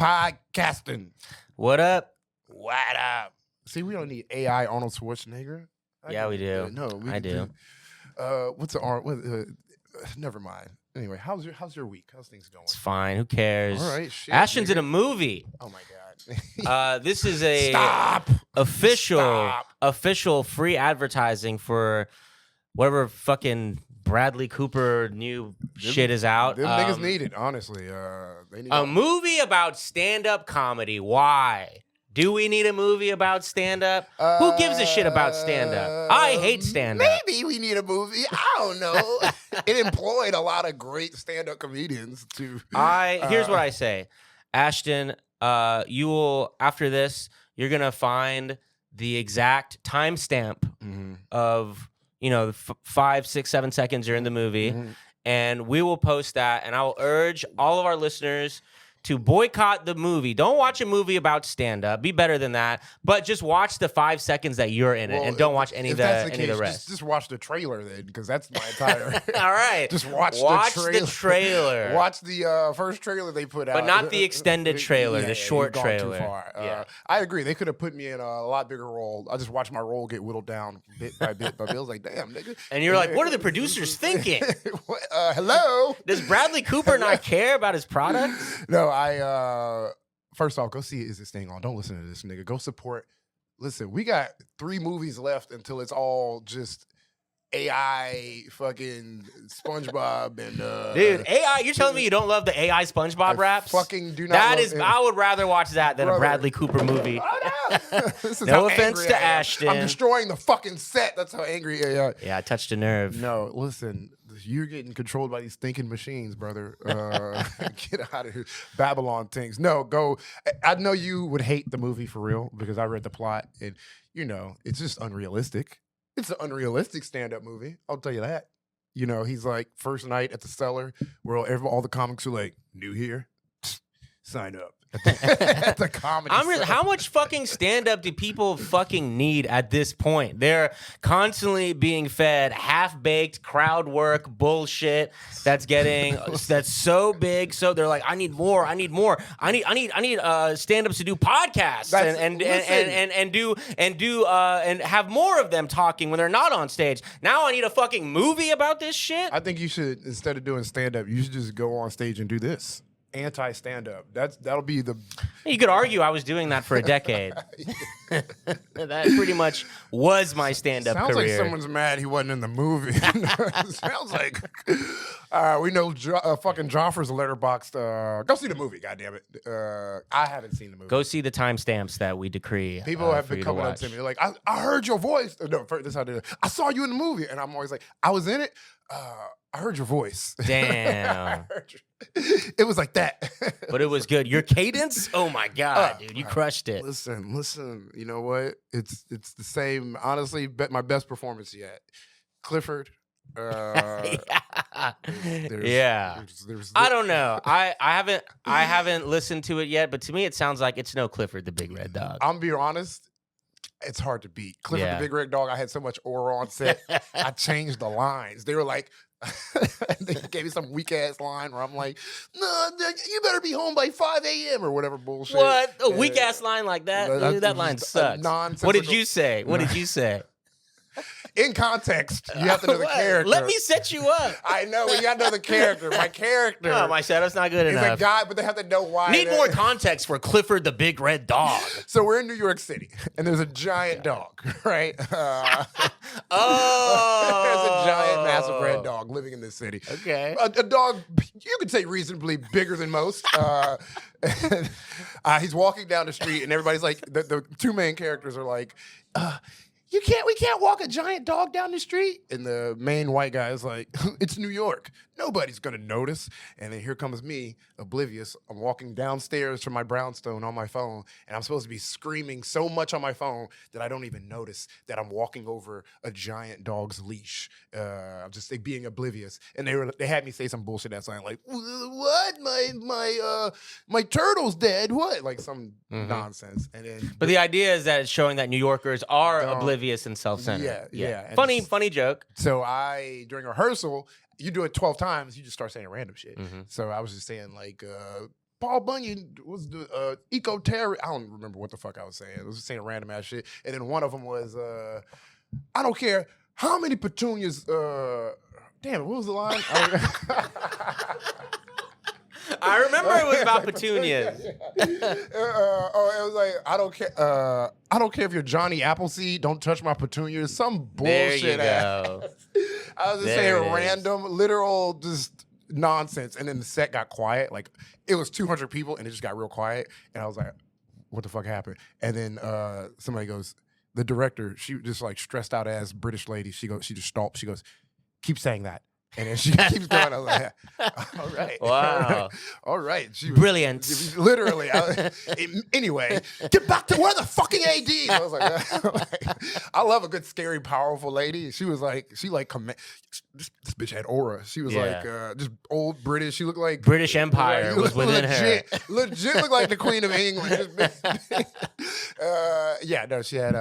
podcasting. What up? What up? See, we don't need AI Arnold Schwarzenegger. Yeah, we do. No, I do. What's the art? Never mind. Anyway, how's your week? How's things going? It's fine. Who cares? All right, shit. Ashton's in a movie. Oh my god. This is a Stop. official free advertising for whatever fucking Bradley Cooper new shit is out. Them niggas need it, honestly. They need a movie about stand-up comedy. Why? Do we need a movie about stand-up? Who gives a shit about stand-up? I hate stand-up. Maybe we need a movie. I don't know. It employed a lot of great stand-up comedians to. Here's what I say, Ashton. You will, after this, you're gonna find the exact timestamp of 5, 6, 7 seconds you're in the movie, and we will post that. And I will urge all of our listeners to boycott the movie. Don't watch a movie about stand-up. Be better than that. But just watch the 5 seconds that you're in it, and don't watch any of the rest. Just watch the trailer then, because that's my entire. All right. Just watch the trailer. Watch the first trailer they put out, but not the extended trailer, the short trailer. Too far. I agree. They could have put me in a lot bigger role. I just watched my role get whittled down bit by bit. But I was like, damn, nigga. And you're like, what are the producers thinking? Hello. Does Bradley Cooper not care about his product? No. First off, go see Is This Thing On? Don't listen to this nigga. Go support. Listen, we got 3 movies left until it's all just AI fucking SpongeBob and dude, AI. You're telling me you don't love the AI SpongeBob raps? Fucking do not. That is, I would rather watch that than a Bradley Cooper movie. No offense to Ashton. I'm destroying the fucking set. That's how angry. Yeah, I touched a nerve. No, listen. You're getting controlled by these thinking machines, brother. Get out of here. Babylon things. No, go. I know you would hate the movie for real because I read the plot and, it's just unrealistic. It's an unrealistic stand-up movie. I'll tell you that. He's like, first night at the cellar where all the comics are like, new here? Sign up. At the comedy how much fucking stand-up do people fucking need at this point? They're constantly being fed half-baked crowd work bullshit that's so big. So they're like, I need more. I need stand-ups to do podcasts and have more of them talking when they're not on stage. Now I need a fucking movie about this shit. I think you should, instead of doing stand-up, you should just go on stage and do this. Anti-stand-up. That'll be the. You could argue I was doing that for a decade. That pretty much was my stand-up career. Sounds like someone's mad he wasn't in the movie. Sounds like we know fucking Joffrey's letterboxed. Go see the movie, goddammit. I haven't seen the movie. Go see the timestamps that we decree. People have been coming up to me. They're like, I heard your voice. No, this is how they do it. I saw you in the movie, and I'm always like, I was in it. I heard your voice. Damn. It was like that. But it was good. Your cadence? Oh my God, dude. You crushed it. Listen. You know what? It's the same. Honestly, my best performance yet. Clifford. Yeah. I don't know. I haven't listened to it yet, but to me it sounds like it's no Clifford the Big Red Dog. I'm being honest. It's hard to beat. Clifford the Big Red Dog, I had so much aura on set, I changed the lines. They were like, they gave me some weak-ass line where I'm like, no, you better be home by 5 a.m. or whatever bullshit. What? A weak-ass line like that? Dude, that line sucks. What did you say? In context, you have to know the character. Let me set you up. I know, but you got to know the character. My character. Oh, my shadow's not good enough. He's a guy, but they have to know why. Need more context for Clifford the Big Red Dog. So we're in New York City, and there's a giant dog, right? There's a giant, massive red dog living in this city. Okay. A dog, you could say reasonably bigger than most. He's walking down the street, and everybody's like, the 2 main characters are like, we can't walk a giant dog down the street. And the main white guy is like, it's New York. Nobody's going to notice. And then here comes me, oblivious. I'm walking downstairs from my brownstone on my phone, and I'm supposed to be screaming so much on my phone that I don't even notice that I'm walking over a giant dog's leash. I'm just being oblivious. And they had me say some bullshit that's like, what? My turtle's dead. What? Like some nonsense. And then, but the idea is that it's showing that New Yorkers are oblivious and self-centered. Yeah. Funny joke. So during rehearsal, you do it 12 times, you just start saying random shit. So I was just saying like, Paul Bunyan was the eco-terrorist. I don't remember what the fuck I was saying. I was saying random ass shit. And then one of them was, I don't care how many petunias, damn it, what was the line? I remember it was about petunias. It was like, I don't care if you're Johnny Appleseed, don't touch my petunias. Some bullshit. There you go. I was just saying random, literal, just nonsense. And then the set got quiet. Like, it was 200 people, and it just got real quiet. And I was like, what the fuck happened? And then somebody goes, the director, she just like stressed out ass British lady. She just stopped. She goes, keep saying that. And then she keeps going. I was like, all right. Wow. All right. She was, Brilliant. Literally. Anyway, get back to where the fucking AD. I was like, I love a good, scary, powerful lady. She was like, this bitch had aura. She was like, just old British. She looked like British Empire was within her. Legit looked like the Queen of England. She had,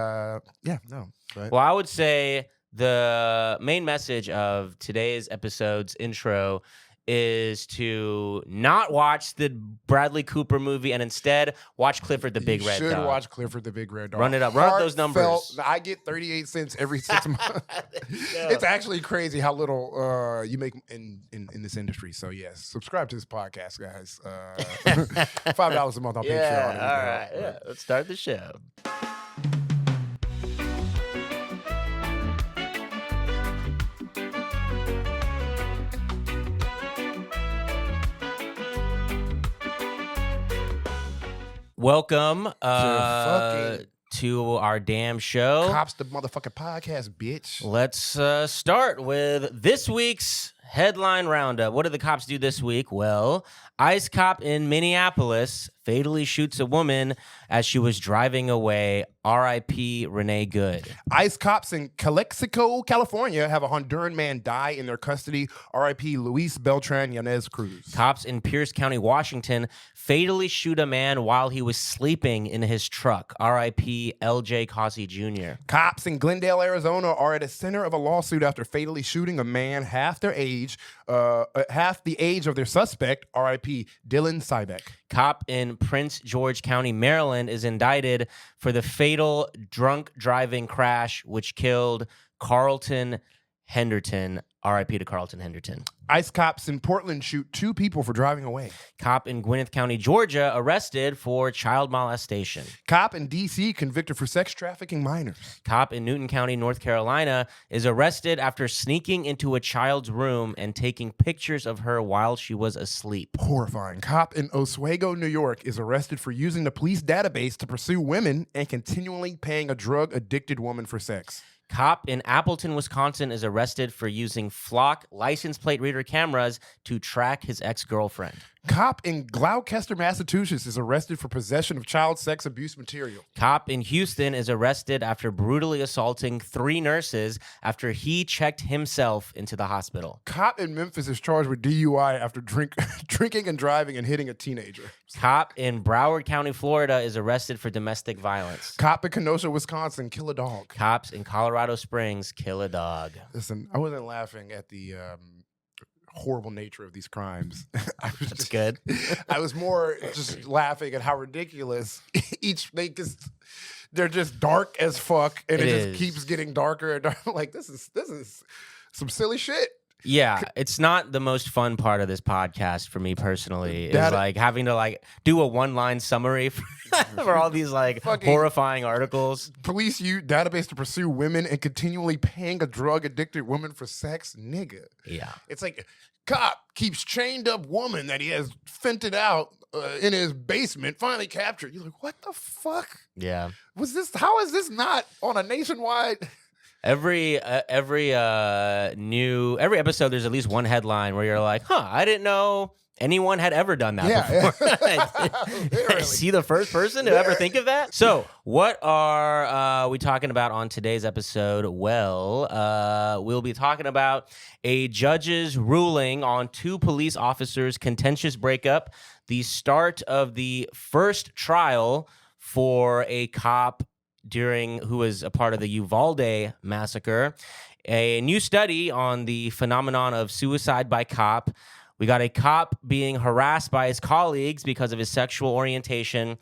But. Well, I would say the main message of today's episode's intro is to not watch the Bradley Cooper movie and instead watch Clifford the Big Red Dog. You should watch Clifford the Big Red Dog. Run it up. Run up those numbers. I get 38 cents every 6 months. It's actually crazy how little you make in this industry. So, yes, subscribe to this podcast, guys. $5 a month on Patreon. All right. Yeah. Let's start the show. Welcome to our damn show. Cops the motherfucking podcast, bitch. Let's start with this week's headline roundup. What did the cops do this week? Well, ICE cop in Minneapolis fatally shoots a woman as she was driving away. R.I.P. Renee Good. ICE cops in Calexico, California, have a Honduran man die in their custody. R.I.P. Luis Beltran Yanez Cruz. Cops in Pierce County, Washington, fatally shoot a man while he was sleeping in his truck. R.I.P. L.J. Cossey Jr. Cops in Glendale, Arizona, are at the center of a lawsuit after fatally shooting a man half the age of their suspect. R.I.P. Dylan Sybeck. Cop in Prince George County, Maryland, is indicted for the fatal drunk driving crash which killed Carlton Henderson. R.I.P. to Carlton Henderson. ICE cops in Portland shoot 2 people for driving away. Cop in Gwinnett County, Georgia, arrested for child molestation. Cop in D.C. convicted for sex trafficking minors. Cop in Newton County, North Carolina, is arrested after sneaking into a child's room and taking pictures of her while she was asleep. Horrifying. Cop in Oswego, New York, is arrested for using the police database to pursue women and continually paying a drug-addicted woman for sex. Cop in Appleton, Wisconsin, is arrested for using Flock license plate reader cameras to track his ex-girlfriend. Cop in Gloucester, Massachusetts, is arrested for possession of child sex abuse material. Cop in Houston is arrested after brutally assaulting 3 nurses after he checked himself into the hospital. Cop in Memphis is charged with DUI after drinking and driving and hitting a teenager. Cop in Broward County, Florida, is arrested for domestic violence. Cop in Kenosha, Wisconsin, kill a dog. Cops in Colorado Springs kill a dog. Listen, I wasn't laughing at the horrible nature of these crimes. That's good. I was more just laughing at how ridiculous they're just dark as fuck, and it just keeps getting darker and darker. Like this is some silly shit. Yeah, it's not the most fun part of this podcast for me personally. Is like having to do a 1-line summary for all these horrifying articles. Police use database to pursue women and continually paying a drug addicted woman for sex, nigga. Yeah, it's like cop keeps chained up woman that he has fented out in his basement. Finally captured. You're like, what the fuck? Yeah, how is this not on a nationwide? Every episode, there's at least one headline where you're like, I didn't know anyone had ever done that before. See the first person to ever think of that? So what are we talking about on today's episode? Well, we'll be talking about a judge's ruling on 2 police officers' contentious breakup, the start of the first trial for a cop who was a part of the Uvalde massacre, a new study on the phenomenon of suicide by cop. We got a cop being harassed by his colleagues because of his sexual orientation.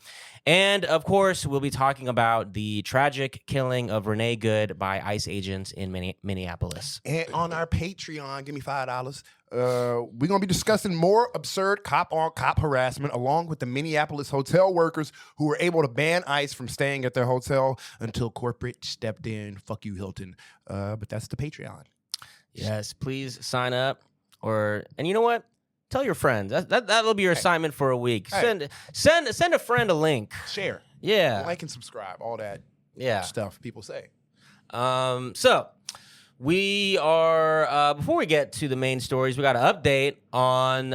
And, of course, we'll be talking about the tragic killing of Renee Good by ICE agents in Minneapolis. And on our Patreon, give me $5. We're going to be discussing more absurd cop-on-cop harassment along with the Minneapolis hotel workers who were able to ban ICE from staying at their hotel until corporate stepped in. Fuck you, Hilton. But that's the Patreon. Yes, please sign up. And you know what? Tell your friends. That'll be your assignment for a week. Send a friend a link. Share. Yeah. Like and subscribe. All that stuff people say. So we are, before we get to the main stories, we got an update on,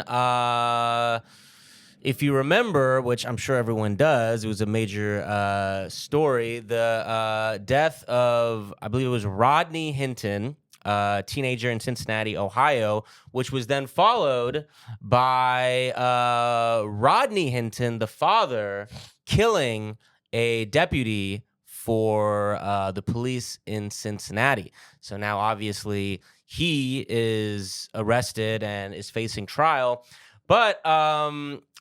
if you remember, which I'm sure everyone does, it was a major story, the death of, I believe it was Rodney Hinton, teenager in Cincinnati, Ohio, which was then followed by Rodney Hinton, the father, killing a deputy for the police in Cincinnati. So now, obviously, he is arrested and is facing trial. But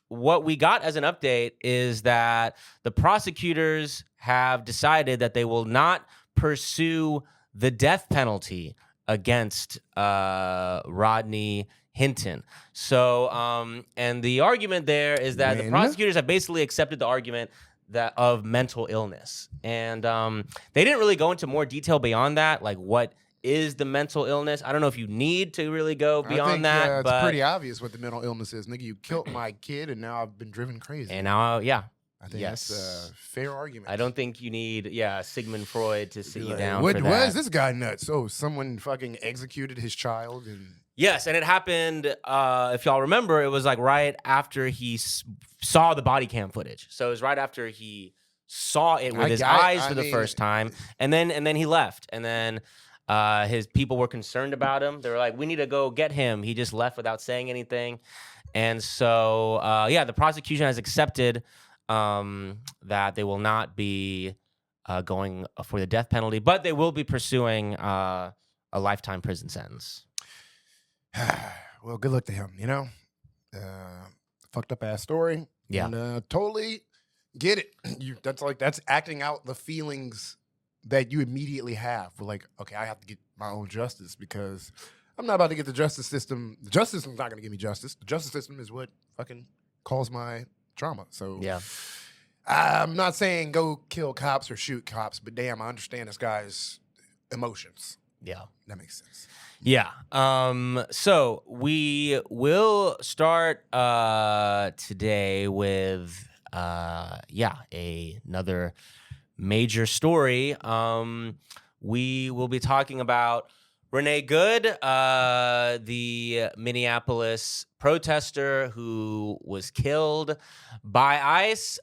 what we got as an update is that the prosecutors have decided that they will not pursue the death penalty against Rodney Hinton. So, and the argument there is that the prosecutors have basically accepted the argument that of mental illness. And they didn't really go into more detail beyond that, like what is the mental illness. I don't know if you need to really go beyond that. It's pretty obvious what the mental illness is. Nigga, you killed my kid and now I've been driven crazy. And now, I think that's a fair argument. I don't think you need, Sigmund Freud to sit you down for that. Why is this guy nuts? Oh, someone fucking executed his child. Yes, and it happened, if y'all remember, it was like right after he saw the body cam footage. So it was right after he saw it with his eyes for the first time, and then he left. And then his people were concerned about him. They were like, we need to go get him. He just left without saying anything. And so, the prosecution has accepted that they will not be going for the death penalty, but they will be pursuing a lifetime prison sentence. Well, good luck to him, fucked up ass story. Yeah. And totally get it. That's acting out the feelings that you immediately have. We're like, okay, I have to get my own justice because I'm not about to get the justice system. The justice system's not going to give me justice. The justice system is what fucking caused my trauma. So yeah, I'm not saying go kill cops or shoot cops, but damn, I understand this guy's emotions. Yeah. That makes sense. Yeah. So we will start today with another major story. We will be talking about Renee Good, the Minneapolis protester who was killed by ICE.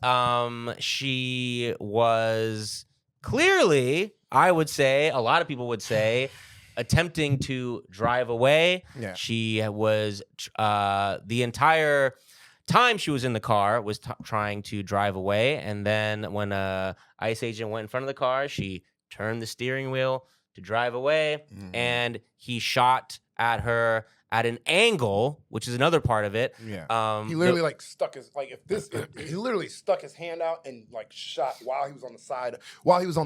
She was clearly, I would say, a lot of people would say, attempting to drive away. Yeah. She was, the entire time she was in the car, was trying to drive away. And then when a ICE agent went in front of the car, she turned the steering wheel to drive away, and he shot at her at an angle, which is another part of it. Yeah. He literally stuck his he literally stuck his hand out and shot while he was on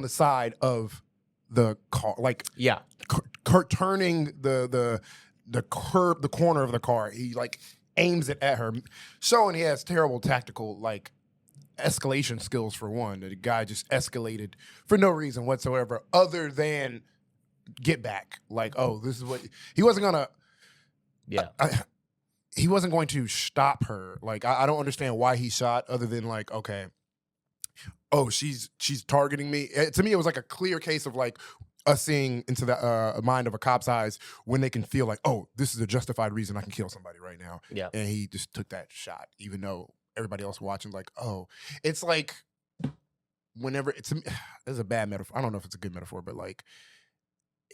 the side of the car, turning the corner of the car. He aims it at her, showing he has terrible tactical escalation skills for one. The guy just escalated for no reason whatsoever other than get back. This is what he wasn't gonna. Yeah. He wasn't going to stop her. I don't understand why he shot other than okay. Oh, she's targeting me. To me, it was a clear case of us seeing into the mind of a cop's eyes when they can feel oh, this is a justified reason I can kill somebody right now. Yeah. And he just took that shot, even though everybody else watching oh, it's whenever it's a bad metaphor. I don't know if it's a good metaphor, but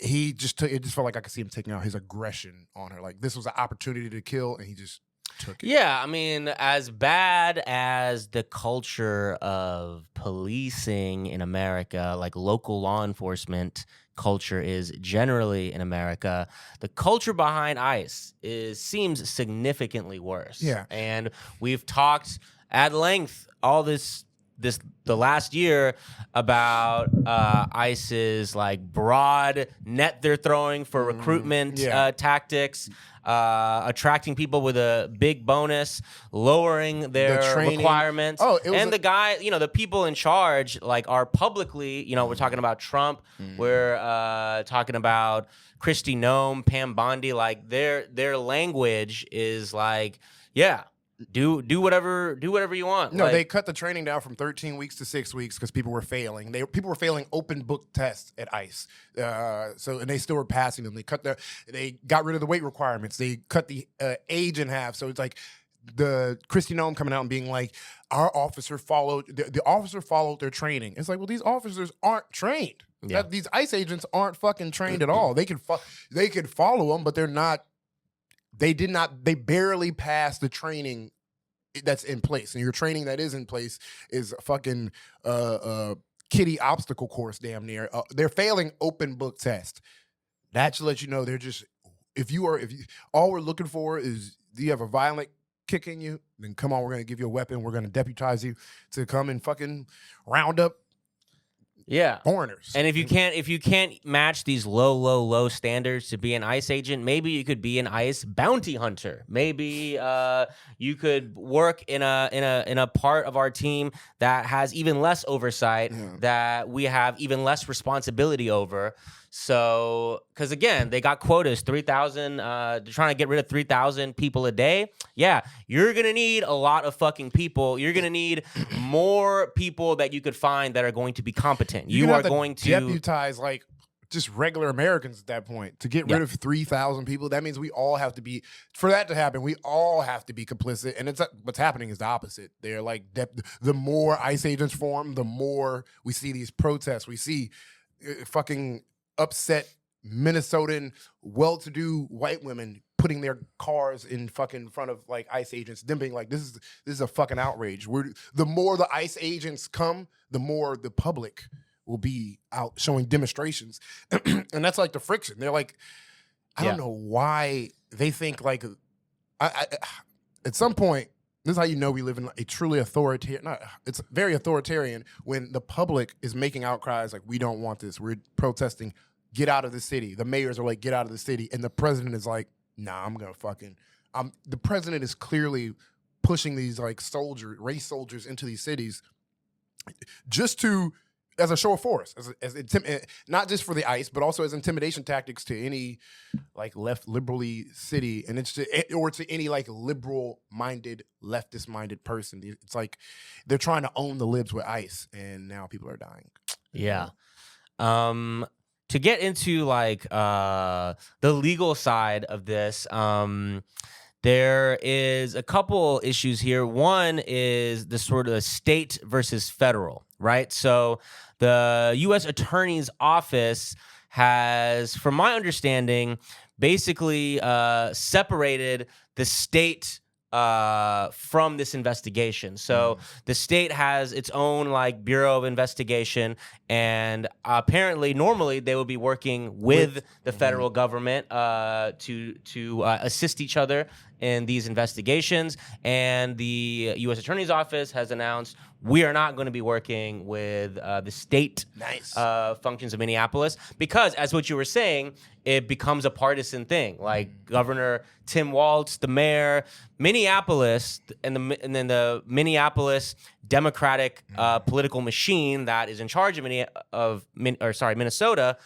he just took it. Just felt I could see him taking out his aggression on her. This was an opportunity to kill, and he just took it. Yeah, I mean, as bad as the culture of policing in America, like local law enforcement culture is generally in America, the culture behind ICE seems significantly worse. Yeah. And we've talked at length the last year about ICE's like broad net they're throwing for recruitment tactics, attracting people with a big bonus, lowering their requirements. And the guy, the people in charge like are publicly, we're talking about Trump, we're talking about Kristi Noem, Pam Bondi, like their language is like, yeah, do whatever you want. No, like, they cut the training down from 13 weeks to 6 weeks because people were failing. People were failing open book tests at ICE. And they still were passing them. They got rid of the weight requirements. They cut the age in half. So it's like the Kristi Noem coming out and being like, our officer followed the officer followed their training. It's like, well, these officers aren't trained. Yeah. These ICE agents aren't fucking trained at all. They could follow them, but they're not. They barely passed the training that's in place. And your training that is in place is a fucking kiddie obstacle course damn near. They're failing open book test. That should let you know they're just, if all we're looking for is, do you have a violent kick in you? Then come on, we're going to give you a weapon. We're going to deputize you to come and fucking round up foreigners. And if you can't match these low standards to be an ICE agent, maybe you could be an ICE bounty hunter. Maybe you could work in a part of our team that has even less oversight, that we have even less responsibility over. So, because again, they got quotas, 3,000. They're trying to get rid of 3,000 people a day. Yeah, you're gonna need a lot of fucking people. You're gonna need more people that you could find that are going to be competent. You are going to deputize like just regular Americans at that point to get rid of 3,000 people. That means we all have to be, for that to happen, we all have to be complicit. And what's happening is the opposite. They're like, the more ICE agents form, the more we see these protests. We see fucking upset Minnesotan, well-to-do white women putting their cars in fucking front of like ICE agents, them being like, this is a fucking outrage. The more the ICE agents come, the more the public will be out showing demonstrations. And that's like the friction. They're like, I don't know why they think like, at some point, this is how you know we live in a truly authoritarian, it's very authoritarian when the public is making outcries like, we don't want this. We're protesting, get out of the city. The mayors are like, get out of the city. And the president is like, nah, I'm going to fucking, the president is clearly pushing these like race soldiers into these cities just to, as a show of force, not just for the ICE, but also as intimidation tactics to any like left liberally city, and or to any like liberal-minded, leftist-minded person. It's like they're trying to own the libs with ICE, and now people are dying. Yeah. To get into like the legal side of this, there is a couple issues here. One is the sort of state versus federal, right? So the U.S. Attorney's Office has, from my understanding, basically separated the state from this investigation. So the state has its own like Bureau of Investigation, and apparently normally they would be working with the federal government to assist each other in these investigations. And the U.S. Attorney's Office has announced we are not going to be working with the state functions of Minneapolis because, as what you were saying, it becomes a partisan thing. Like Governor Tim Walz, the mayor, Minneapolis, and then the Minneapolis Democratic political machine that is in charge of Minnesota.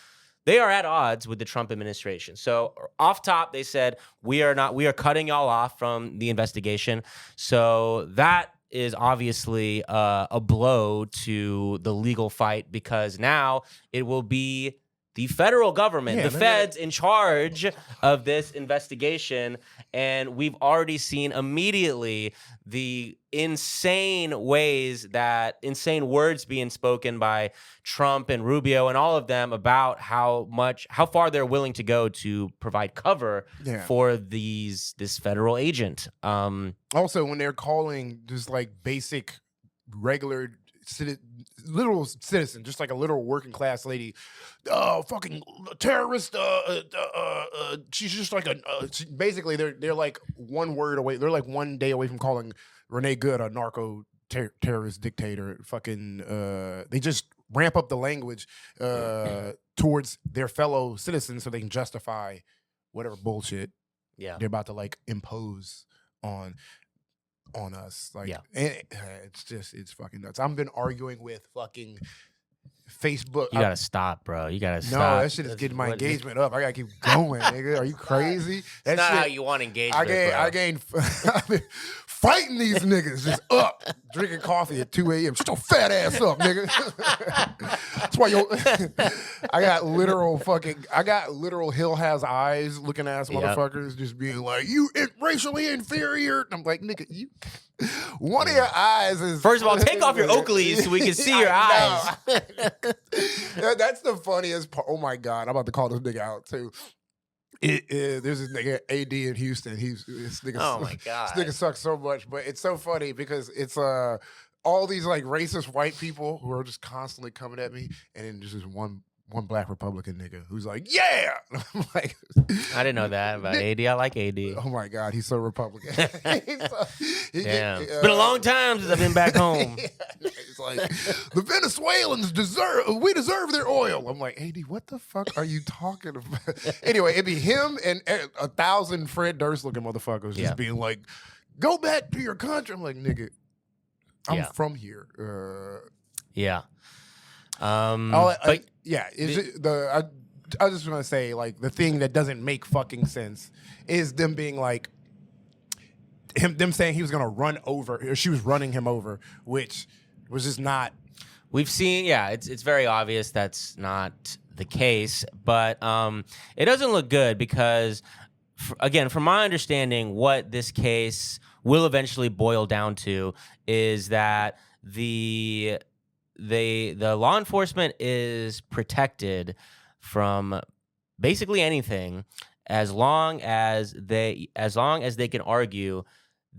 They are at odds with the Trump administration. So off top, they said, we are cutting y'all off from the investigation. So that is obviously a blow to the legal fight because now it will be the federal government, Yeah, the feds in charge of this investigation. And we've already seen immediately the insane words being spoken by Trump and Rubio and all of them about how far they're willing to go to provide cover for this federal agent. Also, when they're calling just like basic, regular literal citizen, just like a literal working class lady, fucking terrorist. She's just like basically they're like one word away. They're like one day away from calling Renee Good a narco terrorist dictator. Fucking, they just ramp up the language towards their fellow citizens so they can justify whatever bullshit they're about to like impose on us. Like, it's fucking nuts. I've been arguing with fucking Facebook. You gotta stop, bro. You gotta stop. No, that shit is getting my engagement up. I gotta keep going, nigga. Are you crazy? That's not shit, how you want engagement, I've been fighting these niggas just up, drinking coffee at 2 a.m. Shut your fat ass up, nigga. That's why I got literal Hill Has Eyes looking ass motherfuckers just being like, you racially inferior. And I'm like, nigga, you. One of your eyes is. First of all, take off your Oakleys so we can see your eyes. That's the funniest part. Oh my God, I'm about to call this nigga out too. There's this nigga AD in Houston. This nigga, oh my God, this nigga sucks so much, but it's so funny because it's all these like racist white people who are just constantly coming at me, and then there's just one black Republican nigga who's like, yeah. I'm like, I didn't know that about AD. I like AD. Oh my God, he's so Republican. It's been a long time since I've been back home. It's like, the Venezuelans deserve their oil. I'm like, AD, what the fuck are you talking about? Anyway, it'd be him and 1,000 Fred Durst looking motherfuckers just being like, go back to your country. I'm like, nigga, I'm from here. I just want to say, like, the thing that doesn't make fucking sense is them being like, them saying he was gonna run over, or she was running him over, which was just not. We've seen, it's very obvious that's not the case, but it doesn't look good because, again, from my understanding, what this case will eventually boil down to is that the law enforcement is protected from basically anything as long as they can argue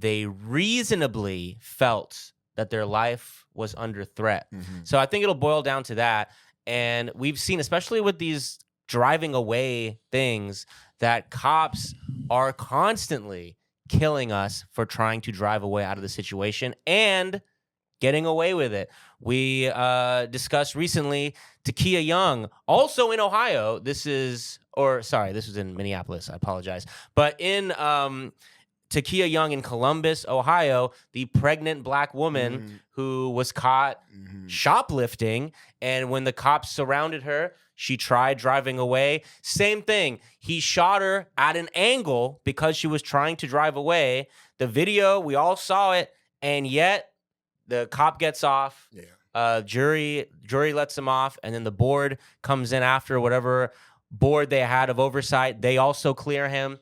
they reasonably felt that their life was under threat. Mm-hmm. So I think it'll boil down to that. And we've seen, especially with these driving away things, that cops are constantly killing us for trying to drive away out of the situation and getting away with it. We discussed recently Takia Young, also in Ohio. This was in Minneapolis. I apologize. But in Takia Young in Columbus, Ohio, the pregnant black woman who was caught shoplifting, and when the cops surrounded her, she tried driving away. Same thing. He shot her at an angle because she was trying to drive away. The video, we all saw it, and yet the cop gets off. Jury lets him off, and then the board comes in after, whatever board they had of oversight. They also clear him.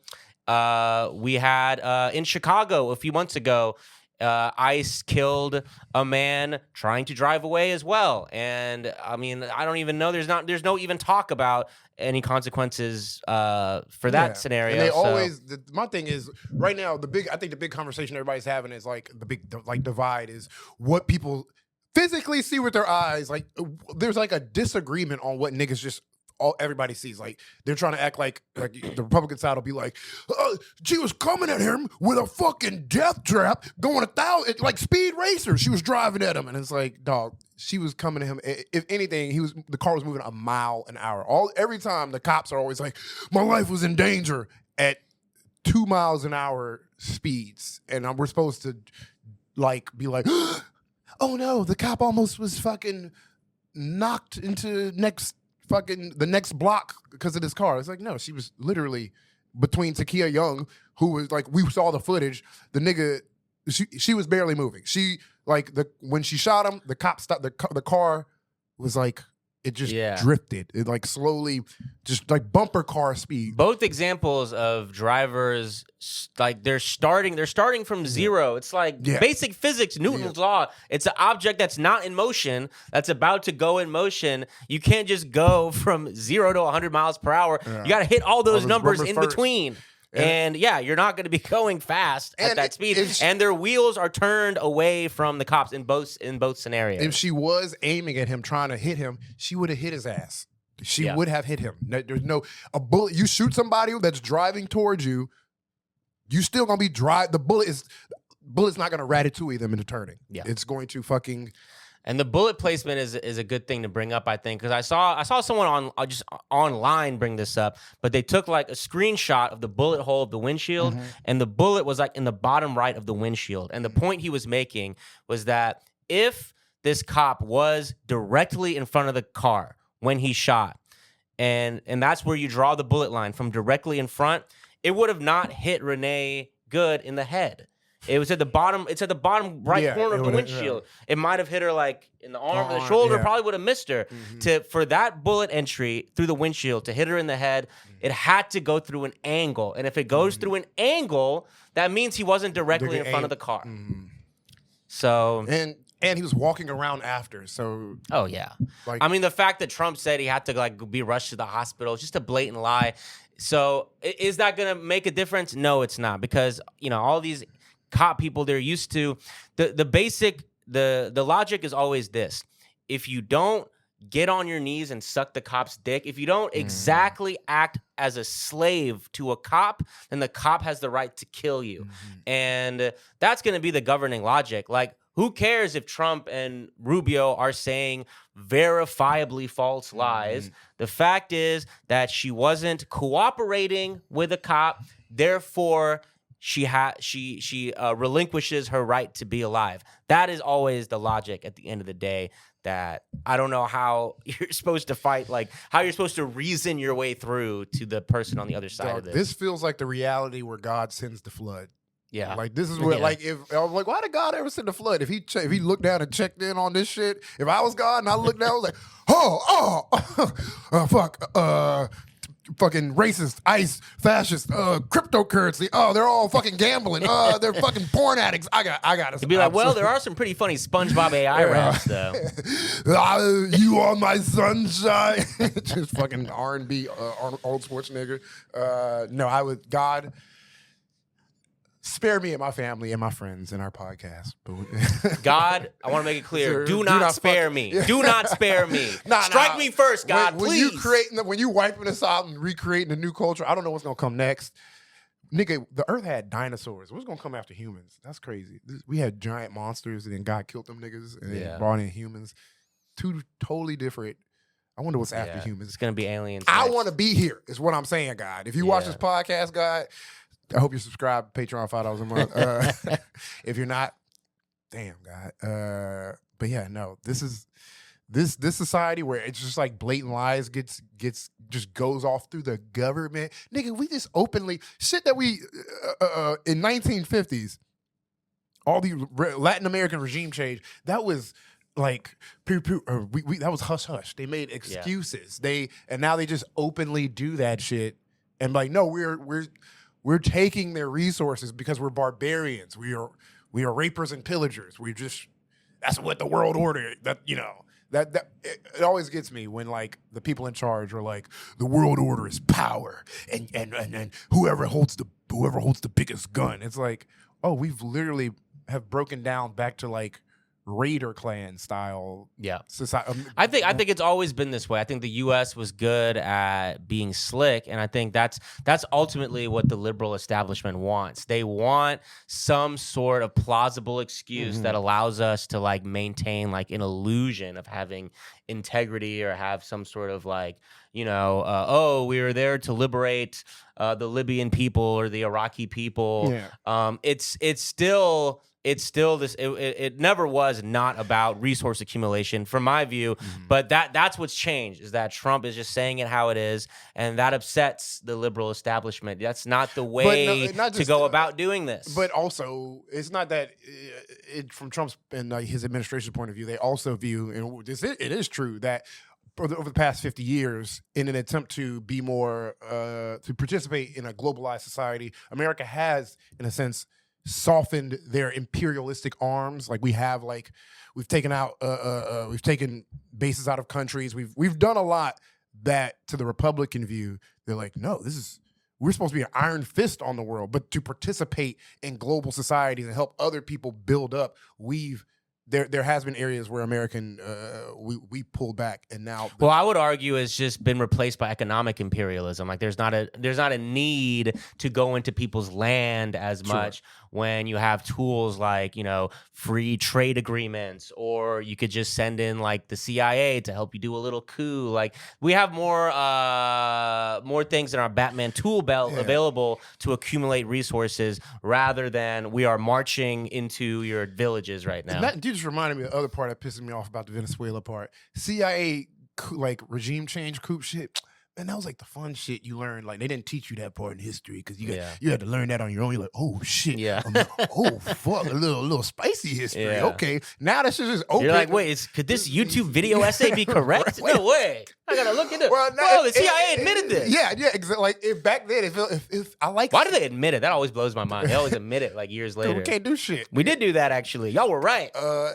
We had in Chicago a few months ago, ICE killed a man trying to drive away as well. And I mean, I don't even know. There's no even talk about any consequences for that scenario. And my thing is right now, I think the big conversation everybody's having is like the big divide is what people physically see with their eyes. Like there's like a disagreement on what niggas just everybody sees. Like they're trying to act like the Republican side will be like, she was coming at him with a fucking death trap going 1,000 like Speed Racer. She was driving at him, and it's like, dog, she was coming to him. If anything, the car was moving a mile an hour. Every time the cops are always like, my life was in danger at 2 miles an hour speeds, and we're supposed to like be like, oh no, the cop almost was fucking knocked into the next block because of this car. It's like, no, she was literally between Takia Young, who was like, we saw the footage, the nigga, she was barely moving. She when she shot him, the cop stopped, the car was like, it just drifted. It like slowly, just like bumper car speed. Both examples of drivers, like they're starting from zero. It's like basic physics, Newton's law. It's an object that's not in motion, that's about to go in motion. You can't just go from 0 to 100 miles per hour. You got to hit all those numbers in first. Between. And you're not going to be going fast at that speed. And their wheels are turned away from the cops in both scenarios. If she was aiming at him, trying to hit him, she would have hit his ass. She would have hit him. There's a bullet. You shoot somebody that's driving towards you, you still gonna be the bullet's not gonna ratatouille them into turning. Yeah, it's going to fucking. And the bullet placement is a good thing to bring up, I think, because I saw someone just online bring this up, but they took like a screenshot of the bullet hole of the windshield, and the bullet was like in the bottom right of the windshield. And the point he was making was that if this cop was directly in front of the car when he shot, and that's where you draw the bullet line from directly in front, it would have not hit Renee Good in the head. It was at the bottom. It's at the bottom right corner of the windshield. It might have hit her like in the arm or the shoulder. Probably would have missed her. For that bullet entry through the windshield to hit her in the head, it had to go through an angle. And if it goes through an angle, that means he wasn't directly in front of the car. So and he was walking around after. So like, I mean, the fact that Trump said he had to like be rushed to the hospital is just a blatant lie. So is that gonna make a difference? No, it's not, because all these cop people, they're used to the logic is always this: if you don't get on your knees and suck the cop's dick, if you don't exactly act as a slave to a cop, then the cop has the right to kill you. And that's going to be the governing logic. Like, who cares if Trump and Rubio are saying verifiably false lies? The fact is that she wasn't cooperating with a cop, therefore she relinquishes her right to be alive. That is always the logic at the end of the day. That I don't know how you're supposed to fight, like how you're supposed to reason your way through to the person on the other side of this. This feels like the reality where God sends the flood. Yeah, like this is what like if I'm like, why did God ever send the flood? If he looked down and checked in on this shit, if I was God and I looked down, I was like, fuck, fucking racist, ICE, fascist, cryptocurrency. Oh, they're all fucking gambling. They're fucking porn addicts. I got to. You'd be like, well, there are some pretty funny SpongeBob AI raps though. You are my sunshine. Just fucking R&B, old Schwarzenegger. No, I would God. Spare me and my family and my friends in our podcast. God, I want to make it clear. Do not spare me. Do not spare me. Strike me first, God, please. When you wiping this out and recreating a new culture, I don't know what's going to come next. Nigga, the earth had dinosaurs. What's going to come after humans? That's crazy. We had giant monsters and then God killed them niggas and then brought in humans. Two totally different. I wonder what's after humans. It's going to be aliens. I want to be here is what I'm saying, God. If you watch this podcast, God, I hope you subscribe to Patreon, $5 a month. If you're not, damn, God. But yeah, no, this is this society where it's just like blatant lies just goes off through the government. Nigga, we just openly shit that we in 1950s, all the Latin American regime change, that was like that was hush hush. They made excuses. And now they just openly do that shit and like, no, we're taking their resources because we're barbarians. We are rapers and pillagers. That's what the world order. That it always gets me when like the people in charge are like, the world order is power and whoever holds the biggest gun. It's like, oh, we've literally have broken down back to like Raider clan style society. I think it's always been this way. I think the U.S. was good at being slick, and I think that's ultimately what the liberal establishment wants. They want some sort of plausible excuse that allows us to like maintain like an illusion of having integrity or have some sort of like, we were there to liberate the Libyan people or the Iraqi people. It's still this. It never was not about resource accumulation, from my view. But that's what's changed, is that Trump is just saying it how it is, and that upsets the liberal establishment. That's not the way to go about doing this. But also, it's not that from Trump's and his administration's point of view, they also view, and it is true that over the past 50 years in an attempt to be more to participate in a globalized society. America has, in a sense, softened their imperialistic arms. Like we've taken bases out of countries. We've done a lot that, to the Republican view, they're like, no, we're supposed to be an iron fist on the world, but to participate in global societies and help other people build up, there has been areas where we pulled back, and now. Well, I would argue it's just been replaced by economic imperialism. Like there's not a need to go into people's land as much when you have tools like, free trade agreements, or you could just send in like the CIA to help you do a little coup. Like we have more things in our Batman tool belt available to accumulate resources rather than we are marching into your villages right now. That just reminded me of the other part that pisses me off about the Venezuela part. CIA like regime change coup shit. And that was like the fun shit you learned. Like they didn't teach you that part in history because you had to learn that on your own. You're like, oh shit, oh fuck, a little spicy history. Yeah. Okay, now that shit is open. You're like, wait, could this YouTube video essay be correct? No way. I gotta look into it. Well, the CIA admitted this. Yeah, exactly. Like back then, if I like. Why do they admit it? That always blows my mind. They always admit it like years later. We can't do shit. We did do that actually. Y'all were right.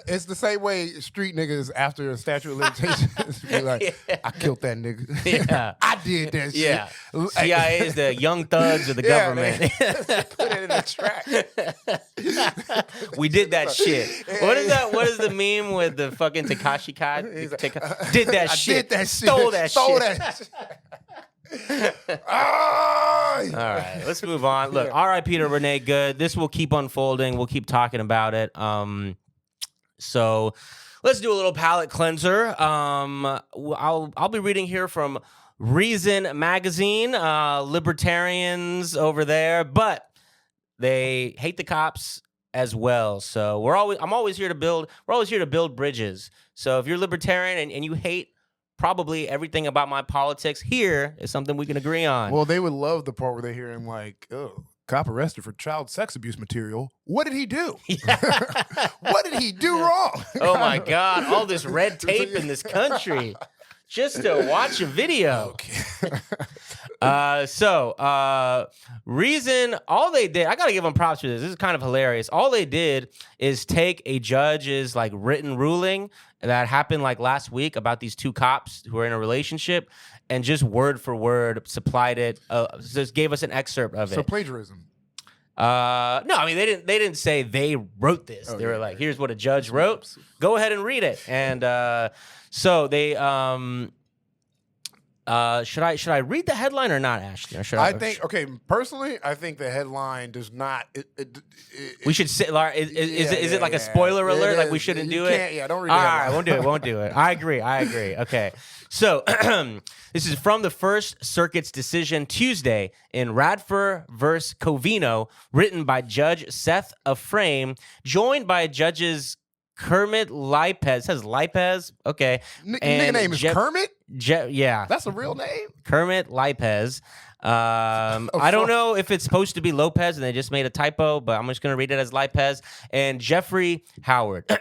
It's the same way street niggas after a statute of limitations be like, I killed that nigga. Yeah. I did that shit. Yeah. CIA is the young thugs of the government. Put it in the track. We did that shit. What is that? What is the meme with the fucking Tekashi Kai? Did that shit. Did that shit. Stole that shit. All right, let's move on. Look, R.I.P. to Renee Good. This will keep unfolding. We'll keep talking about it. So let's do a little palate cleanser. I'll be reading here from Reason Magazine. Libertarians over there, but they hate the cops as well. So we're always here to build bridges. So if you're libertarian and you hate probably everything about my politics, here is something we can agree on. Well, they would love the part where they hear him like, oh, cop arrested for child sex abuse material. What did he do? What did he do wrong? Oh my God, all this red tape in this country just to watch a video. Okay. Reason, all they did, I gotta give them props for this. This is kind of hilarious. All they did is take a judge's like written ruling that happened like last week about these two cops who are in a relationship, and just word for word supplied it. Just gave us an excerpt of it. So plagiarism. No, I mean they didn't say they wrote this. They were like, here's what a judge wrote. Go ahead and read it. And so they should I read the headline or not, Ashley? Or personally, I think the headline does not. We should say, is it like a spoiler alert? Like we shouldn't do it? Yeah, don't read it. All right, won't do it. I agree. Okay. So this is from the First Circuit's decision Tuesday in Radford versus Covino, written by Judge Seth Aframe, joined by Judges Kermit Lipez. It says Lipez. Okay. Nigga name is Kermit? Yeah. That's a real name? Kermit Lipez. I don't know if it's supposed to be Lopez and they just made a typo, but I'm just going to read it as Lipez. And Jeffrey Howard.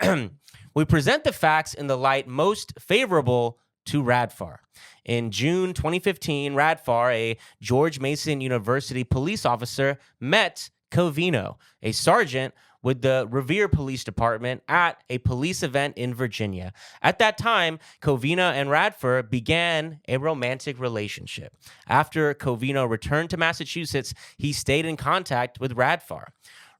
We present the facts in the light most favorable to Radfar. In June 2015, Radfar, a George Mason University police officer, met Covino, a sergeant with the Revere Police Department, at a police event in Virginia. At that time, Covino and Radford began a romantic relationship. After Covino returned to Massachusetts, he stayed in contact with Radfar.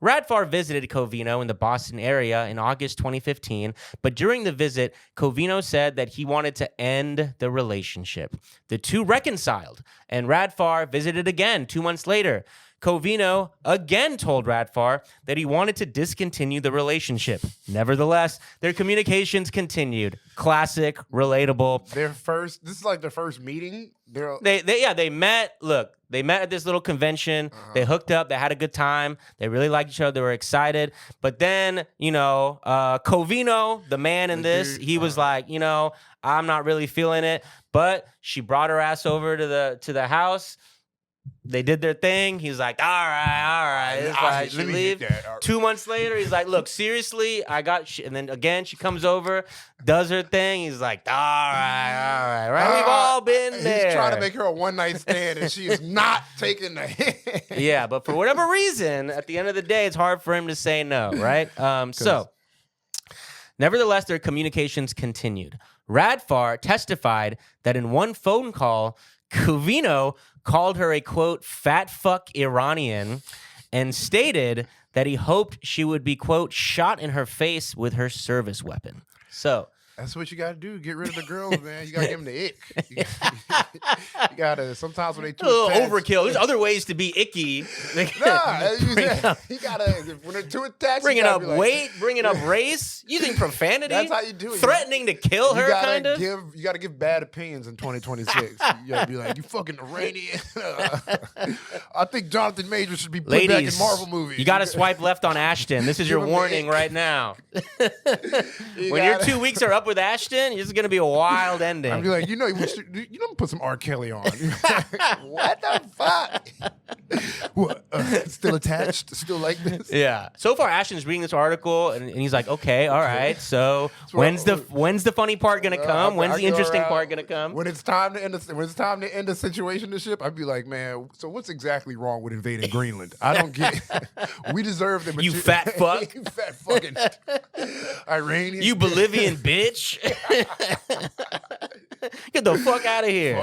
Radfar visited Covino in the Boston area in August 2015, but during the visit, Covino said that he wanted to end the relationship. The two reconciled, and Radfar visited again 2 months later. Covino again told Radfar that he wanted to discontinue the relationship. Nevertheless, their communications continued. Classic, relatable. This is like their first meeting. They met. Look, they met at this little convention. They hooked up. They had a good time. They really liked each other. They were excited. But then, Covino, the man in this, he was like, I'm not really feeling it. But she brought her ass over to the house. They did their thing. He's like, all right, it's fine. She leaves. 2 months later, he's like, look, seriously, I got. And then again, she comes over, does her thing. He's like, all right, right. We've all been there. He's trying to make her a one-night stand, and she is not taking the hint. Yeah, but for whatever reason, at the end of the day, it's hard for him to say no, right? So, nevertheless, their communications continued. Radfar testified that in one phone call, Covino called her a, quote, fat fuck Iranian and stated that he hoped she would be, quote, shot in her face with her service weapon. So that's what you got to do. Get rid of the girls, man. You got to give them the ick. You got to, sometimes when they too a little attached, overkill. There's other ways to be icky. You got to, when they're too attached, bringing up weight, bringing up race, using profanity. That's how you do it. Threatening to kill her, kind of. You got to give bad opinions in 2026. You got to be like, you fucking Iranian. I think Jonathan Majors should be put back in Marvel movies. You got to swipe left on Ashton. This is your warning right now. When your 2 weeks are up with Ashton, this is going to be a wild ending. I'd be like, you don't put some R. Kelly on. What the fuck? What? Still attached? Still like this? Yeah. So far, Ashton's reading this article, and he's like, okay, all right. So when's the funny part going to come? When's the interesting part going to come? When it's time to end a situationship, I'd be like, man, so what's exactly wrong with invading Greenland? I don't get it. We deserve them. You fat fuck. You fat fucking Iranian. You Bolivian bitch. Get the fuck out of here.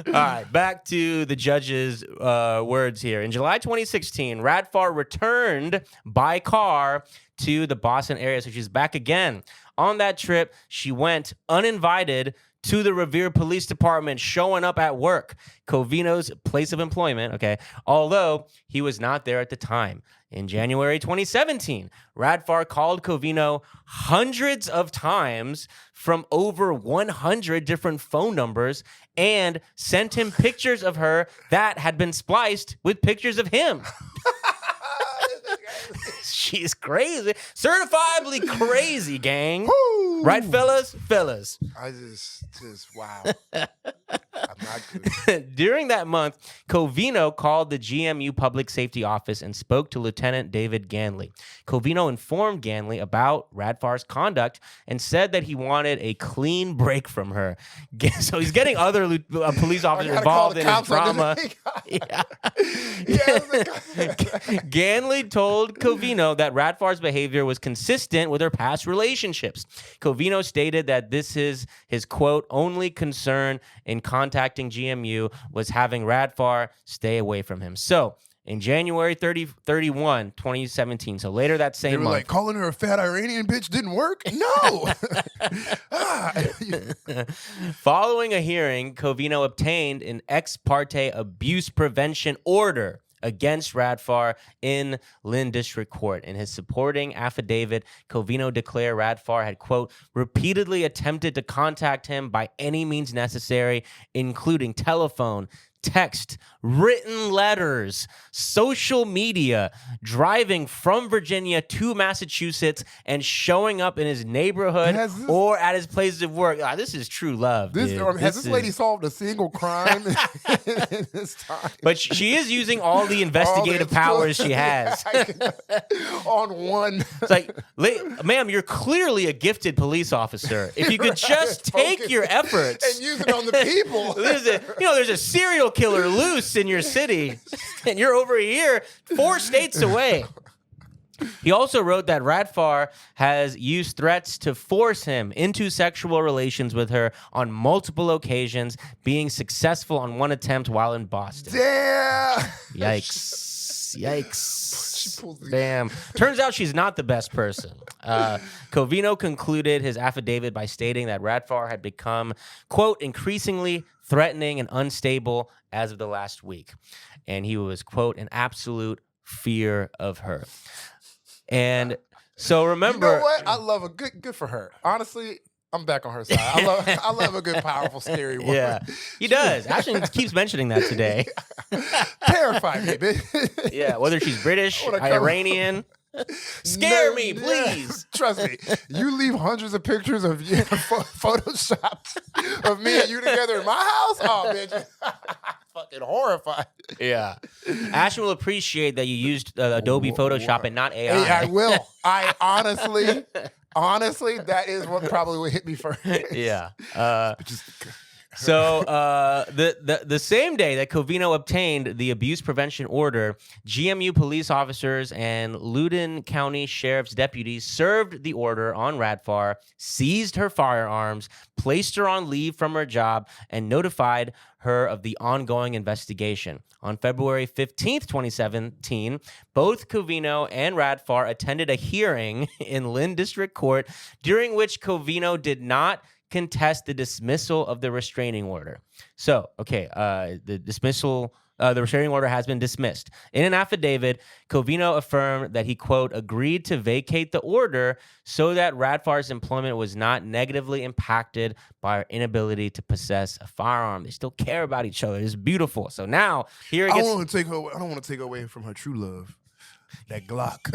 All right, back to the judge's words here. In July 2016, Radfar returned by car to the Boston area, so she's back again. On that trip, she went uninvited to the Revere Police Department, showing up at work, Covino's place of employment, okay, although he was not there at the time. In January 2017, Radfar called Covino hundreds of times from over 100 different phone numbers and sent him pictures of her that had been spliced with pictures of him. She's crazy. Certifiably crazy, gang. Woo! Right, fellas? Fellas. I just wow. I'm not good. During that month, Covino called the GMU Public Safety Office and spoke to Lieutenant David Ganley. Covino informed Ganley about Radfar's conduct and said that he wanted a clean break from her. So he's getting other police officers involved in his drama. Ganley told Covino that Radfar's behavior was consistent with her past relationships. Covino stated that this is his, quote, only concern in contacting GMU was having Radfar stay away from him. So, in January 31, 2017, so later that same month. Like, calling her a fat Iranian bitch didn't work? No! Following a hearing, Covino obtained an ex parte abuse prevention order against Radfar in Lynn District Court. In his supporting affidavit, Covino declared Radfar had, quote, repeatedly attempted to contact him by any means necessary, including telephone, text, written letters, social media, driving from Virginia to Massachusetts, and showing up in his neighborhood or at his place of work. This is true love. Has this lady solved a single crime in this time? But she is using all the investigative powers she has. On one. It's like, ma'am, you're clearly a gifted police officer. If you could just take your efforts and use it on the people. There's a serial killer loose in your city, and you're over here 4 states away. He also wrote that Radfar has used threats to force him into sexual relations with her on multiple occasions, being successful on one attempt while in Boston. Damn! Yikes. Damn. Turns out she's not the best person. Covino concluded his affidavit by stating that Radfar had become, quote, increasingly threatening and unstable as of the last week. And he was, quote, in absolute fear of her. And so remember... You know what? I love a good for her. Honestly, I'm back on her side. I love a good, powerful, scary woman. Yeah, he does. Ashton keeps mentioning that today. Terrify me, bitch. Yeah, whether she's British, Iranian... Scare me, please. Trust me. You leave hundreds of pictures of you photoshopped of me and you together in my house. Oh, bitch. fucking horrified. Yeah. Ashton will appreciate that you used Adobe Photoshop and not AI. Hey, I will. I honestly, that is what probably would hit me first. Yeah. So the same day that Covino obtained the abuse prevention order, GMU police officers and Loudoun County Sheriff's deputies served the order on Radfar, seized her firearms, placed her on leave from her job, and notified her of the ongoing investigation. On February 15th, 2017, both Covino and Radfar attended a hearing in Lynn District Court, during which Covino did not contest the dismissal of the restraining order. So, the restraining order has been dismissed. In an affidavit, Covino affirmed that he, quote, agreed to vacate the order so that Radfar's employment was not negatively impacted by our inability to possess a firearm. They still care about each other. It's beautiful. So now, here it gets... I don't want to take away from her true love. That Glock.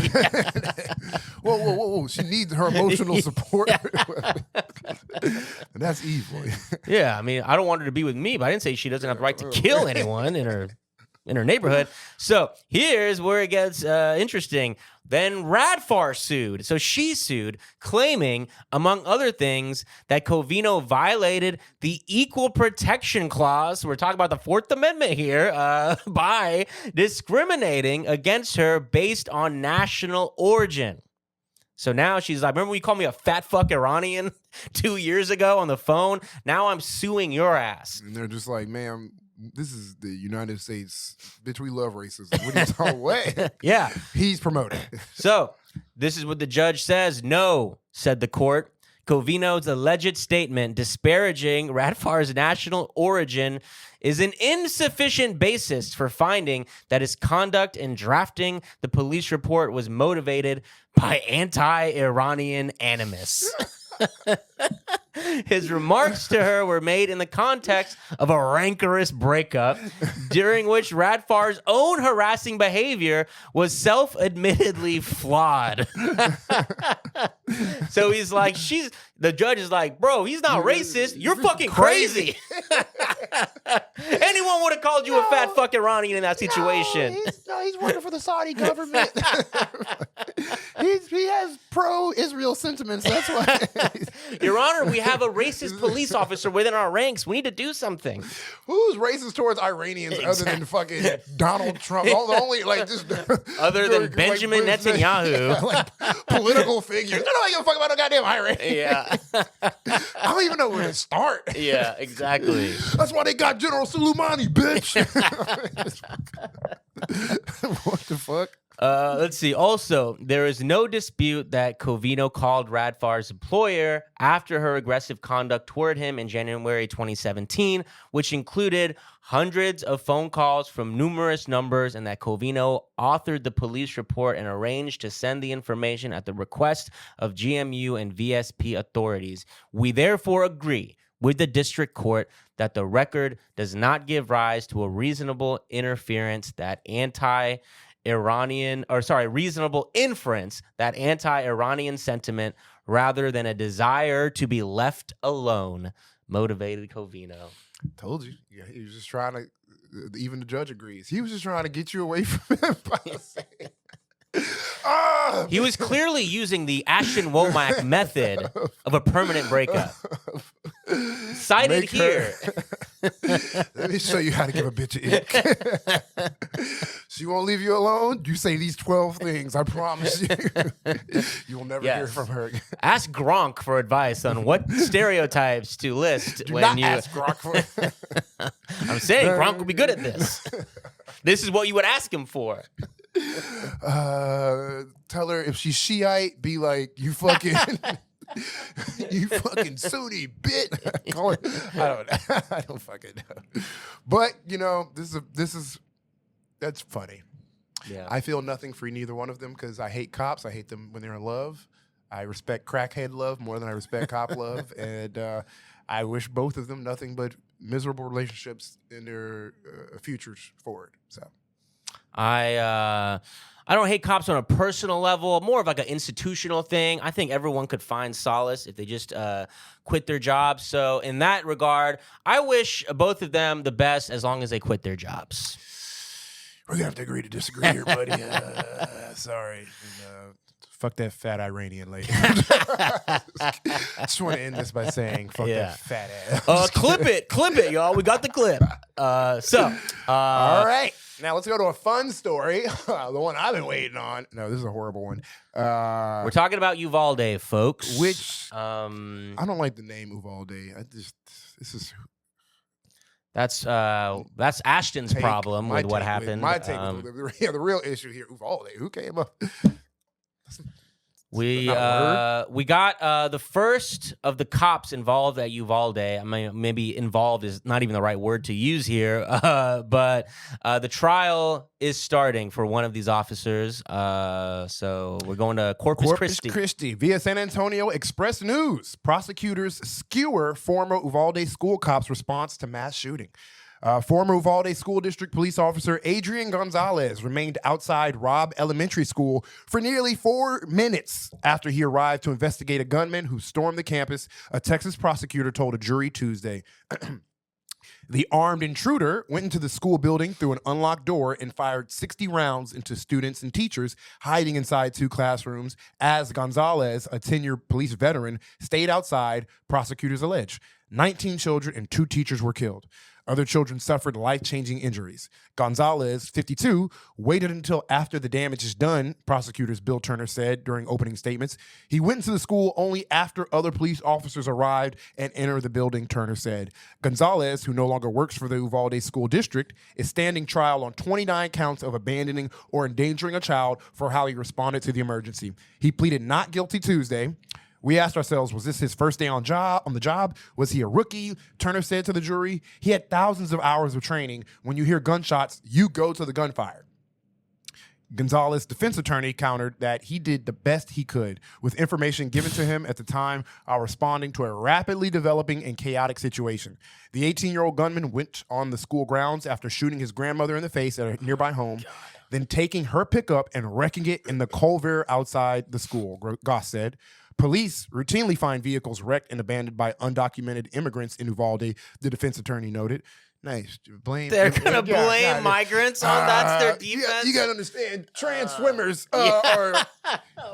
Whoa. She needs her emotional support. And that's evil. Yeah, I mean, I don't want her to be with me, but I didn't say she doesn't have the right to kill anyone in her neighborhood. So here's where it gets interesting. Then Radfar sued. So she sued, claiming, among other things, that Covino violated the Equal Protection Clause. We're talking about the Fourth Amendment here, by discriminating against her based on national origin. So now she's like, remember when you called me a fat fuck Iranian 2 years ago on the phone? Now I'm suing your ass. And they're just like, ma'am, this is the United States. Bitch, we love racism. What are you talking way? Yeah. He's promoting. So this is what the judge says. No, said the court. Covino's alleged statement disparaging Radfar's national origin is an insufficient basis for finding that his conduct in drafting the police report was motivated by anti-Iranian animus. His remarks to her were made in the context of a rancorous breakup, during which Radfar's own harassing behavior was self-admittedly flawed. So he's like, the judge is like, bro, he's not racist. You're fucking crazy. Anyone would have called you a fat fuck Iranian in that situation. He's working for the Saudi government. He has pro-Israel sentiments. That's why. Your Honor, we have a racist police officer within our ranks. We need to do something. Who's racist towards Iranians other than fucking Donald Trump? Only like just other than Benjamin Netanyahu. Yeah, like political figures. Nobody give a fuck about no goddamn Iran. Yeah. I don't even know where to start. Yeah, exactly. That's why they got General Soleimani, bitch. What the fuck? Let's see. Also, there is no dispute that Covino called Radfar's employer after her aggressive conduct toward him in January 2017, which included hundreds of phone calls from numerous numbers, and that Covino authored the police report and arranged to send the information at the request of GMU and VSP authorities. We therefore agree with the district court that the record does not give rise to a reasonable inference that anti-Iranian sentiment rather than a desire to be left alone motivated Covino. Told you. Yeah, he was just trying to, even the judge agrees. He was just trying to get you away from him by saying, he was clearly using the Ashton Womack method of a permanent breakup. Cited here. Let me show you how to give a bitch an ick. She won't leave you alone. You say these 12 things. I promise you. You will never hear from her again. Ask Gronk for advice on what stereotypes to list. Do not ask Gronk for I'm saying Gronk would be good at this. This is what you would ask him for. Tell her if she's Shiite, be like, you fucking you fucking Sunni bit. I don't fucking know. But you know, that's funny. Yeah. I feel nothing for neither one of them because I hate cops. I hate them when they're in love. I respect crackhead love more than I respect cop love, and I wish both of them nothing but miserable relationships in their futures forward. So. I don't hate cops on a personal level, more of like an institutional thing. I think everyone could find solace if they just quit their jobs. So in that regard, I wish both of them the best as long as they quit their jobs. We're going to have to agree to disagree here, buddy. Sorry. Fuck that fat Iranian lady. Just want to end this by saying, fuck that fat ass. Clip it, y'all. We got the clip. All right. Now let's go to a fun story. The one I've been waiting on. No, this is a horrible one. We're talking about Uvalde, folks. Which I don't like the name Uvalde. That's Ashton's problem with what happened. My take, the real issue here, Uvalde. Who came up? We got the first of the cops involved at Uvalde. I mean, maybe involved is not even the right word to use here, but the trial is starting for one of these officers. So we're going to Corpus Christi. Via San Antonio Express News. Prosecutors skewer former Uvalde school cops' response to mass shooting. Former Uvalde School District police officer Adrian Gonzalez remained outside Robb Elementary School for nearly 4 minutes after he arrived to investigate a gunman who stormed the campus, a Texas prosecutor told a jury Tuesday. The armed intruder went into the school building through an unlocked door and fired 60 rounds into students and teachers hiding inside 2 classrooms as Gonzalez, a 10-year police veteran, stayed outside, prosecutors allege. 19 children and 2 teachers were killed. Other children suffered life-changing injuries. Gonzalez, 52, waited until after the damage is done, prosecutors Bill Turner said during opening statements. He went into the school only after other police officers arrived and entered the building, Turner said. Gonzalez, who no longer works for the Uvalde School District, is standing trial on 29 counts of abandoning or endangering a child for how he responded to the emergency. He pleaded not guilty Tuesday. We asked ourselves, was this his first day on the job? Was he a rookie? Turner said to the jury, he had thousands of hours of training. When you hear gunshots, you go to the gunfire. Gonzalez's defense attorney countered that he did the best he could with information given to him at the time while responding to a rapidly developing and chaotic situation. The 18-year-old gunman went on the school grounds after shooting his grandmother in the face at a nearby home, then taking her pickup and wrecking it in the culvert outside the school, Goss said. Police routinely find vehicles wrecked and abandoned by undocumented immigrants in Uvalde, the defense attorney noted. Nice. They're going to blame migrants on that's their defense? You got to understand, trans swimmers are,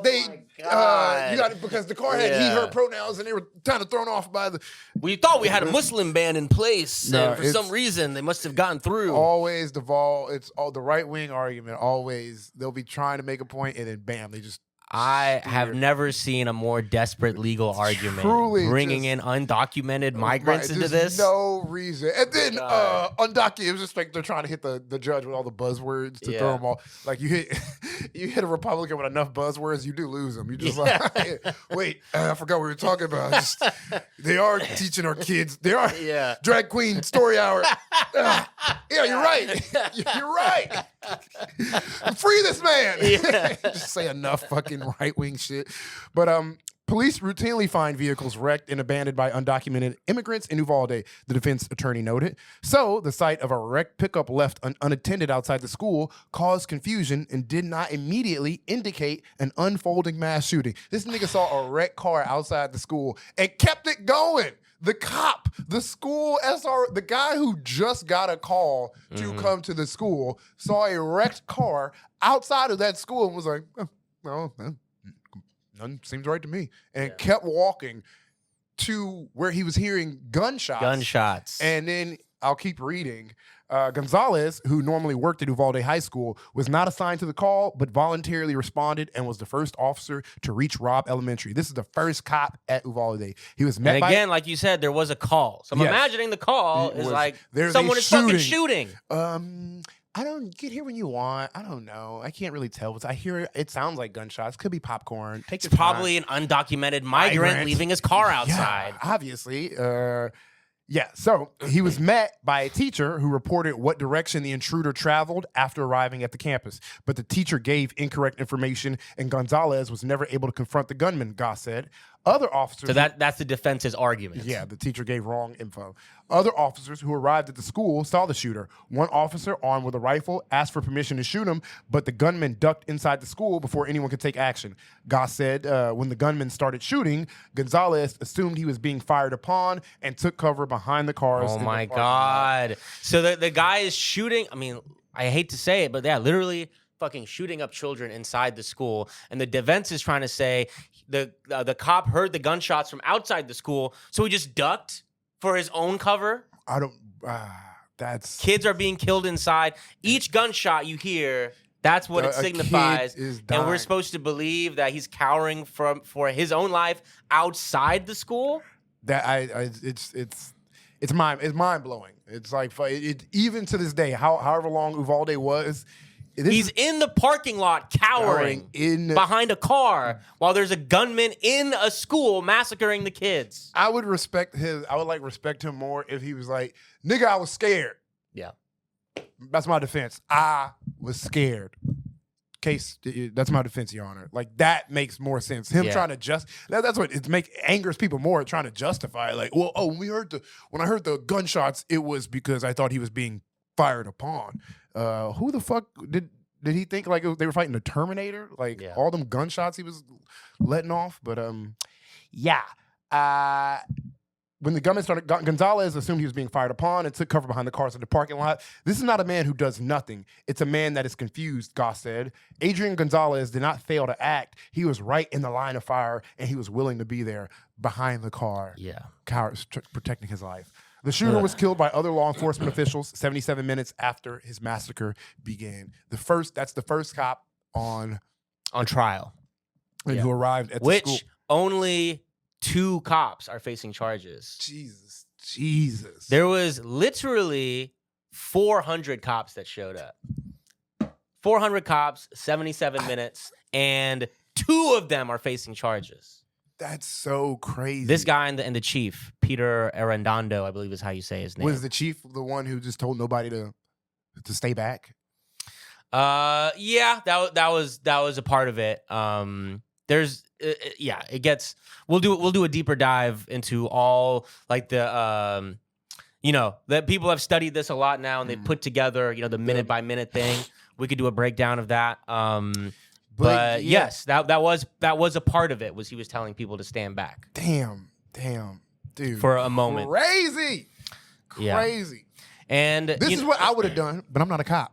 because the car had he, her pronouns and they were kind of thrown off by the... We thought we had a Muslim ban in place, and for some reason they must have gotten through. Always it's all the right-wing argument, always. They'll be trying to make a point and then bam, they just... I have never seen a more desperate legal argument. Truly, bringing in undocumented migrants into this. No reason. And then undocumented, it was just like they're trying to hit the judge with all the buzzwords to throw them all. Like you hit a Republican with enough buzzwords, you do lose them. You just like, wait, I forgot what we were talking about. They are teaching our kids. They are drag queen story hour. Yeah, you're right. You're right. Free this man. Just say enough fucking right-wing shit. But police routinely find vehicles wrecked and abandoned by undocumented immigrants in Uvalde, the defense attorney noted. So the sight of a wrecked pickup left unattended outside the school caused confusion and did not immediately indicate an unfolding mass shooting. This nigga saw a wrecked car outside the school and kept it going. The cop, the school SR, the guy who just got a call to come to the school, saw a wrecked car outside of that school and was like, no, none seems right to me. And kept walking to where he was hearing gunshots. And then I'll keep reading. Gonzalez, who normally worked at Uvalde High School, was not assigned to the call, but voluntarily responded and was the first officer to reach Robb Elementary. This is the first cop at Uvalde. He was met again, like you said, there was a call. So I'm imagining the call is like someone is fucking shooting. I don't get here when you want. I don't know. I can't really tell. I hear it sounds like gunshots. Could be popcorn. It's probably an undocumented migrant leaving his car outside. Yeah, obviously. So he was met by a teacher who reported what direction the intruder traveled after arriving at the campus. But the teacher gave incorrect information, and Gonzalez was never able to confront the gunman, Goss said. Other officers. So that's the defense's argument. Yeah, the teacher gave wrong info. Other officers who arrived at the school saw the shooter. One officer, armed with a rifle, asked for permission to shoot him, but the gunman ducked inside the school before anyone could take action. Goss said when the gunman started shooting, Gonzalez assumed he was being fired upon and took cover behind the cars. Oh, my God. So the guy is shooting. I mean, I hate to say it, but yeah, literally fucking shooting up children inside the school. And the defense is trying to say the cop heard the gunshots from outside the school, so he just ducked for his own cover. I don't. That's Kids are being killed inside. Each gunshot you hear, that's what it signifies. And we're supposed to believe that he's cowering for his own life outside the school. It's mind blowing. It's like even to this day, however long Uvalde was. He's in the parking lot cowering behind a car while there's a gunman in a school massacring the kids. I would respect him more if he was like, nigga, I was scared. Yeah. That's my defense. I was scared. That's my defense, Your Honor. Like, that makes more sense. Him trying to that's what angers people more, trying to justify it. Like, well, when I heard the gunshots, it was because I thought he was being fired upon. Who the fuck did he think like they were fighting the Terminator? Like all them gunshots he was letting off. But when the gunman started, Gonzalez assumed he was being fired upon and took cover behind the cars in the parking lot. This is not a man who does nothing. It's a man that is confused, Goss said. Adrian Gonzalez did not fail to act. He was right in the line of fire, and he was willing to be there behind the car. Yeah. Protecting his life. The shooter was killed by other law enforcement officials 77 minutes after his massacre began. That's the first cop on trial. And who arrived at the school. Which only 2 cops are facing charges. Jesus. There was literally 400 cops that showed up. 400 cops, 77 minutes, and 2 of them are facing charges. That's so crazy. This guy and the chief, Peter Arredondo, I believe is how you say his name. Was the chief the one who just told nobody to stay back? Yeah, that was a part of it. It gets. We'll do a deeper dive into all like the that people have studied this a lot now, and they put together the minute by minute thing. We could do a breakdown of that. But yes, that was a part of it. Was he was telling people to stand back? Damn, dude, for a moment. Crazy. And this is what I would have done, but I'm not a cop.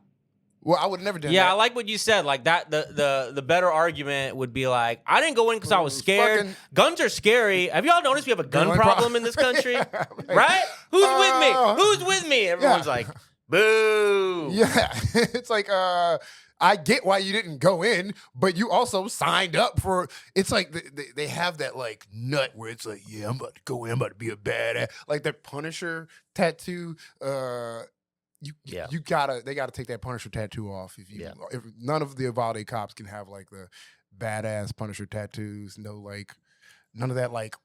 Well, I would have never done that. Yeah, I like what you said. Like that, the better argument would be like, I didn't go in because I was scared. Guns are scary. Have y'all noticed we have a gun problem in this country? Right? Who's with me? Everyone's like, boo. Yeah, it's like I get why you didn't go in, but you also signed up for. It's like they have that like nut where it's like, yeah, I'm about to go in, I'm about to be a badass. Like that Punisher tattoo. They gotta take that Punisher tattoo off. If none of the Uvalde cops can have like the badass Punisher tattoos, none of that like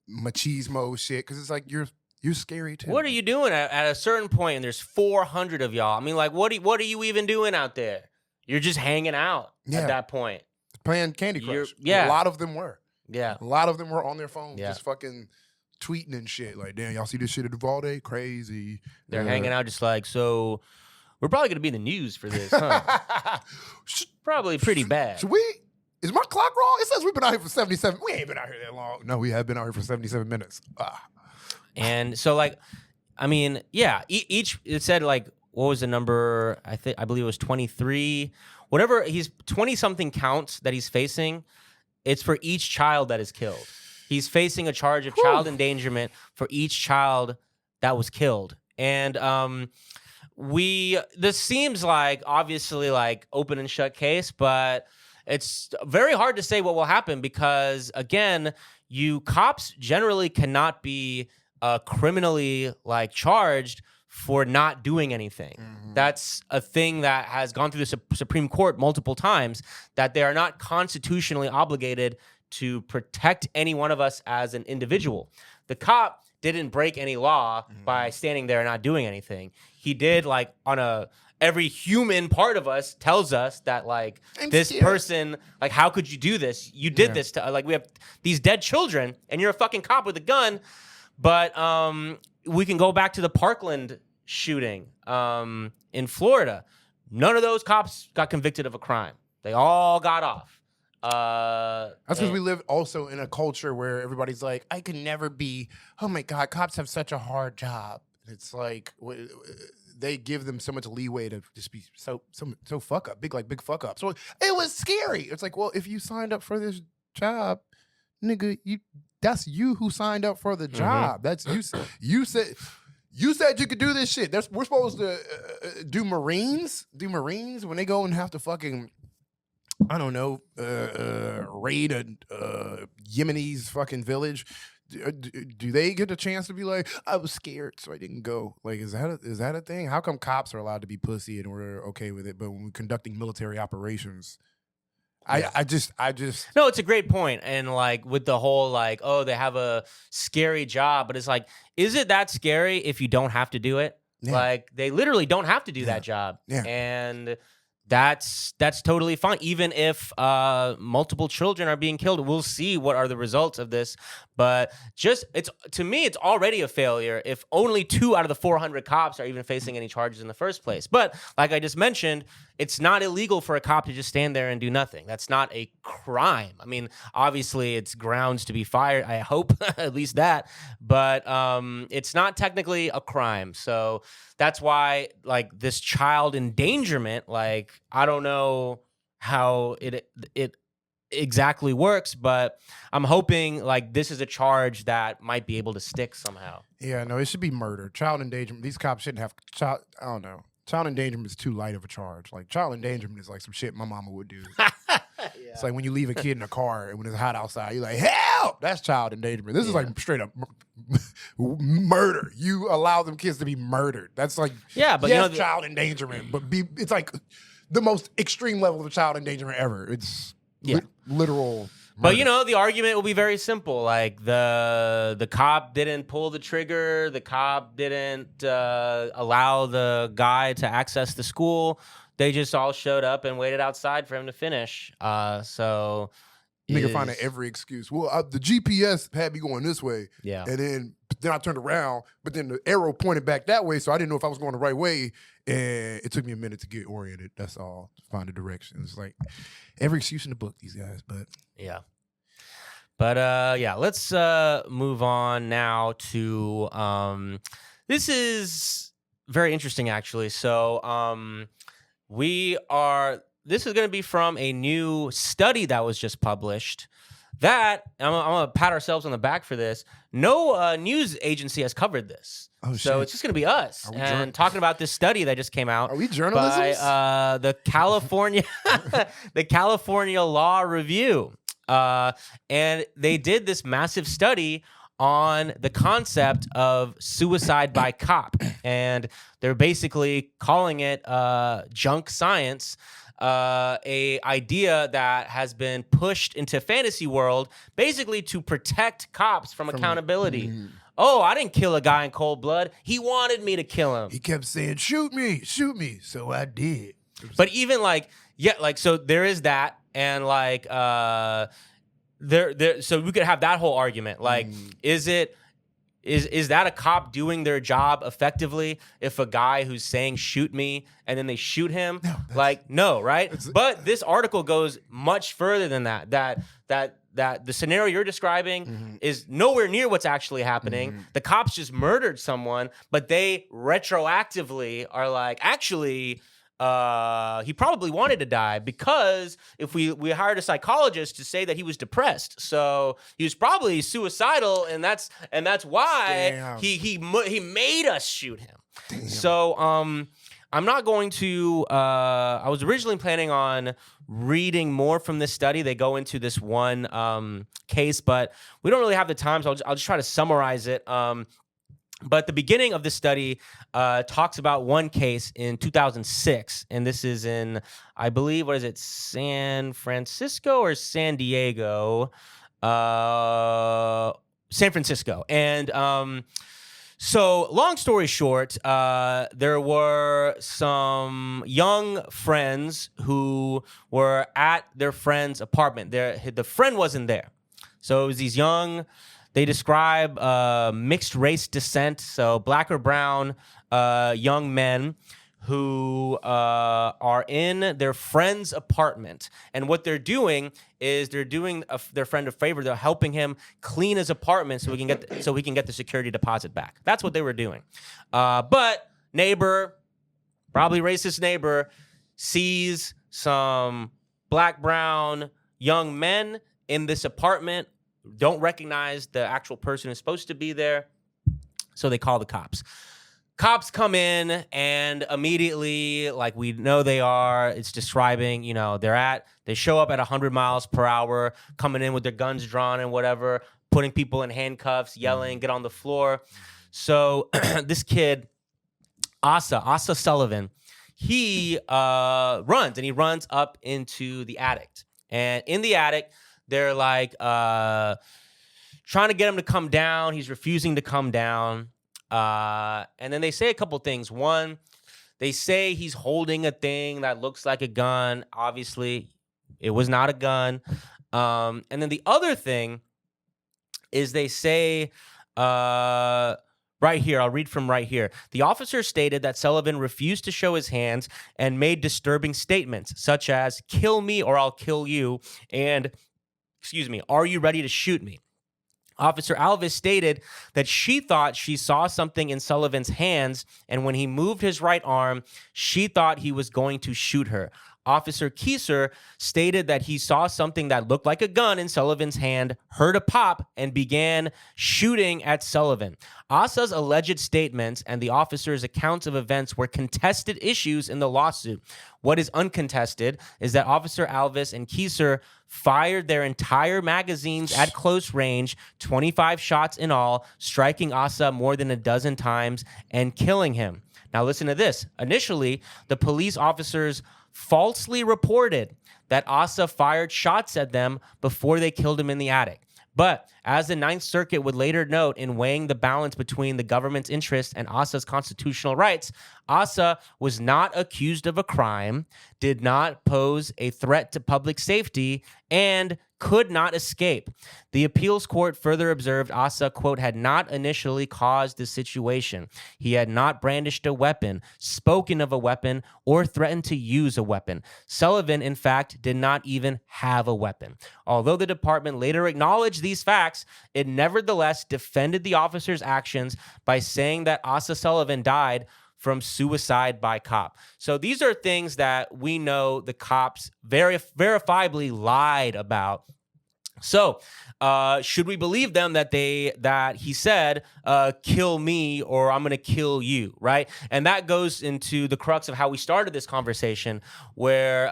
machismo shit, because it's like you're scary too. What are you doing at a certain point? And there's 400 of y'all. I mean, like, what are you even doing out there? You're just hanging out at that point. Playing Candy Crush. A lot of them were. Yeah. A lot of them were on their phones just fucking tweeting and shit. Like, damn, y'all see this shit at Uvalde? Crazy. They're hanging out just like, so we're probably going to be in the news for this, huh? Probably pretty bad. Is my clock wrong? It says we've been out here for 77. We ain't been out here that long. No, we have been out here for 77 minutes. And so, like, I mean, yeah, each, it said, like, what was the number? I believe it was 23. Whatever, he's 20-something counts that he's facing. It's for each child that is killed. He's facing a charge of child endangerment for each child that was killed. And this seems like, obviously, like, open and shut case, but it's very hard to say what will happen because, again, cops generally cannot be criminally, like, charged for not doing anything. Mm-hmm. That's a thing that has gone through the Supreme Court multiple times, that they are not constitutionally obligated to protect any one of us as an individual. The cop didn't break any law by standing there and not doing anything. He did, like, on a every human part of us tells us that like I'm this scared. person, like how could you do this? You did this to like we have these dead children, and you're a fucking cop with a gun. But we can go back to the Parkland shooting in Florida. None of those cops got convicted of a crime. They all got off. That's because we live also in a culture where everybody's like, I can never be. Oh my God, cops have such a hard job. It's like they give them so much leeway to just be so fuck up, big fuck up. So it was scary. It's like, well, if you signed up for this job, nigga, that's you who signed up for the job. That's you. You said you could do this shit. We're supposed to do Marines when they go and have to fucking, I don't know, raid a Yemenis fucking village. Do they get a chance to be like, I was scared, so I didn't go? Like, is that a thing? How come cops are allowed to be pussy and we're okay with it, but when we're conducting military operations, I just no, it's a great point. And like with the whole like, oh, they have a scary job, but it's like, is it that scary if you don't have to do it? Yeah. Like they literally don't have to do that job, and that's totally fine. Even if multiple children are being killed, we'll see what are the results of this. But to me, it's already a failure if only 2 out of the 400 cops are even facing any charges in the first place. But like I just mentioned, it's not illegal for a cop to just stand there and do nothing. That's not a crime. I mean, obviously, it's grounds to be fired. I hope at least that. But it's not technically a crime. So that's why, like, this child endangerment, like, I don't know how it exactly works, but I'm hoping, like, this is a charge that might be able to stick somehow. Yeah, no, it should be murder. Child endangerment. These cops shouldn't have child. I don't know. Child endangerment is too light of a charge. Like, child endangerment is like some shit my mama would do. It's like when you leave a kid in a car and when it's hot outside, you're like, help! That's child endangerment. This is like straight up murder. You allow them kids to be murdered. That's like, but yes, child endangerment, but it's like the most extreme level of child endangerment ever. It's literal. But the argument will be very simple. Like the cop didn't pull the trigger. The cop didn't allow the guy to access the school. They just all showed up and waited outside for him to finish. So nigga finding every excuse. Well, the GPS had me going this way. Yeah. And then I turned around, but then the arrow pointed back that way, so I didn't know if I was going the right way. And it took me a minute to get oriented. That's all. Find the directions. Like every excuse in the book, these guys. But yeah. But let's move on now to this is very interesting actually. So this is going to be from a new study that was just published that I'm going to pat ourselves on the back for this. No news agency has covered this. Oh, so shit. it's just going to be us and talking about this study that just came out. Are we journalists? By the California the California Law Review. And they did this massive study on the concept of suicide by cop. And they're basically calling it junk science, a idea that has been pushed into fantasy world basically to protect cops from accountability. Oh, I didn't kill a guy in cold blood. He wanted me to kill him. He kept saying, shoot me, so I did. But even so there is that, and like so we could have that whole argument. Like, is that a cop doing their job effectively if a guy who's saying shoot me and then they shoot him? No, right? But this article goes much further than that. That the scenario you're describing is nowhere near what's actually happening. The cops just murdered someone, but they retroactively are like, actually, he probably wanted to die because if we hired a psychologist to say that he was depressed, so he was probably suicidal, and that's why he made us shoot him. Damn. So I'm not going to. I was originally planning on reading more from this study. They go into this one case, but we don't really have the time, so I'll just try to summarize it. But the beginning of this study talks about one case in 2006, and this is in, I believe, San Francisco or San Diego? San Francisco. And So, long story short, there were some young friends who were at their friend's apartment. The friend wasn't there. So, it was these young, they describe mixed race descent, so black or brown young men who are in their friend's apartment. And what they're doing is they're doing their friend a favor. They're helping him clean his apartment so he can get the security deposit back. That's what they were doing. But neighbor, probably racist neighbor, sees some black, brown young men in this apartment, don't recognize the actual person who's supposed to be there. So they call the cops. Cops come in and immediately, like we know they are, it's describing, they show up at 100 miles per hour, coming in with their guns drawn and whatever, putting people in handcuffs, yelling, get on the floor. So this kid, Asa Sullivan, he runs up into the attic. And in the attic, they're like trying to get him to come down. He's refusing to come down. And then they say a couple things. One, they say he's holding a thing that looks like a gun. Obviously, it was not a gun. And then the other thing is they say, right here, I'll read from right here. The officer stated that Sullivan refused to show his hands and made disturbing statements such as, "Kill me or I'll kill you," and, "Are you ready to shoot me?" Officer Alvis stated that she thought she saw something in Sullivan's hands, and when he moved his right arm, she thought he was going to shoot her. Officer Kieser stated that he saw something that looked like a gun in Sullivan's hand, heard a pop, and began shooting at Sullivan. Asa's alleged statements and the officer's accounts of events were contested issues in the lawsuit. What is uncontested is that Officer Alvis and Kieser fired their entire magazines at close range, 25 shots in all, striking Asa more than a dozen times and killing him. Now listen to this. Initially, the police officers falsely reported that Asa fired shots at them before they killed him in the attic. But as the Ninth Circuit would later note in weighing the balance between the government's interest and Asa's constitutional rights, Asa was not accused of a crime, did not pose a threat to public safety, and could not escape. The appeals court further observed Asa, quote, had not initially caused the situation. He had not brandished a weapon, spoken of a weapon, or threatened to use a weapon. Sullivan, in fact, did not even have a weapon. Although the department later acknowledged these facts, it nevertheless defended the officer's actions by saying that Asa Sullivan died from suicide by cop. So these are things that we know the cops verifiably lied about. So should we believe them that he said, kill me or I'm going to kill you, right? And that goes into the crux of how we started this conversation where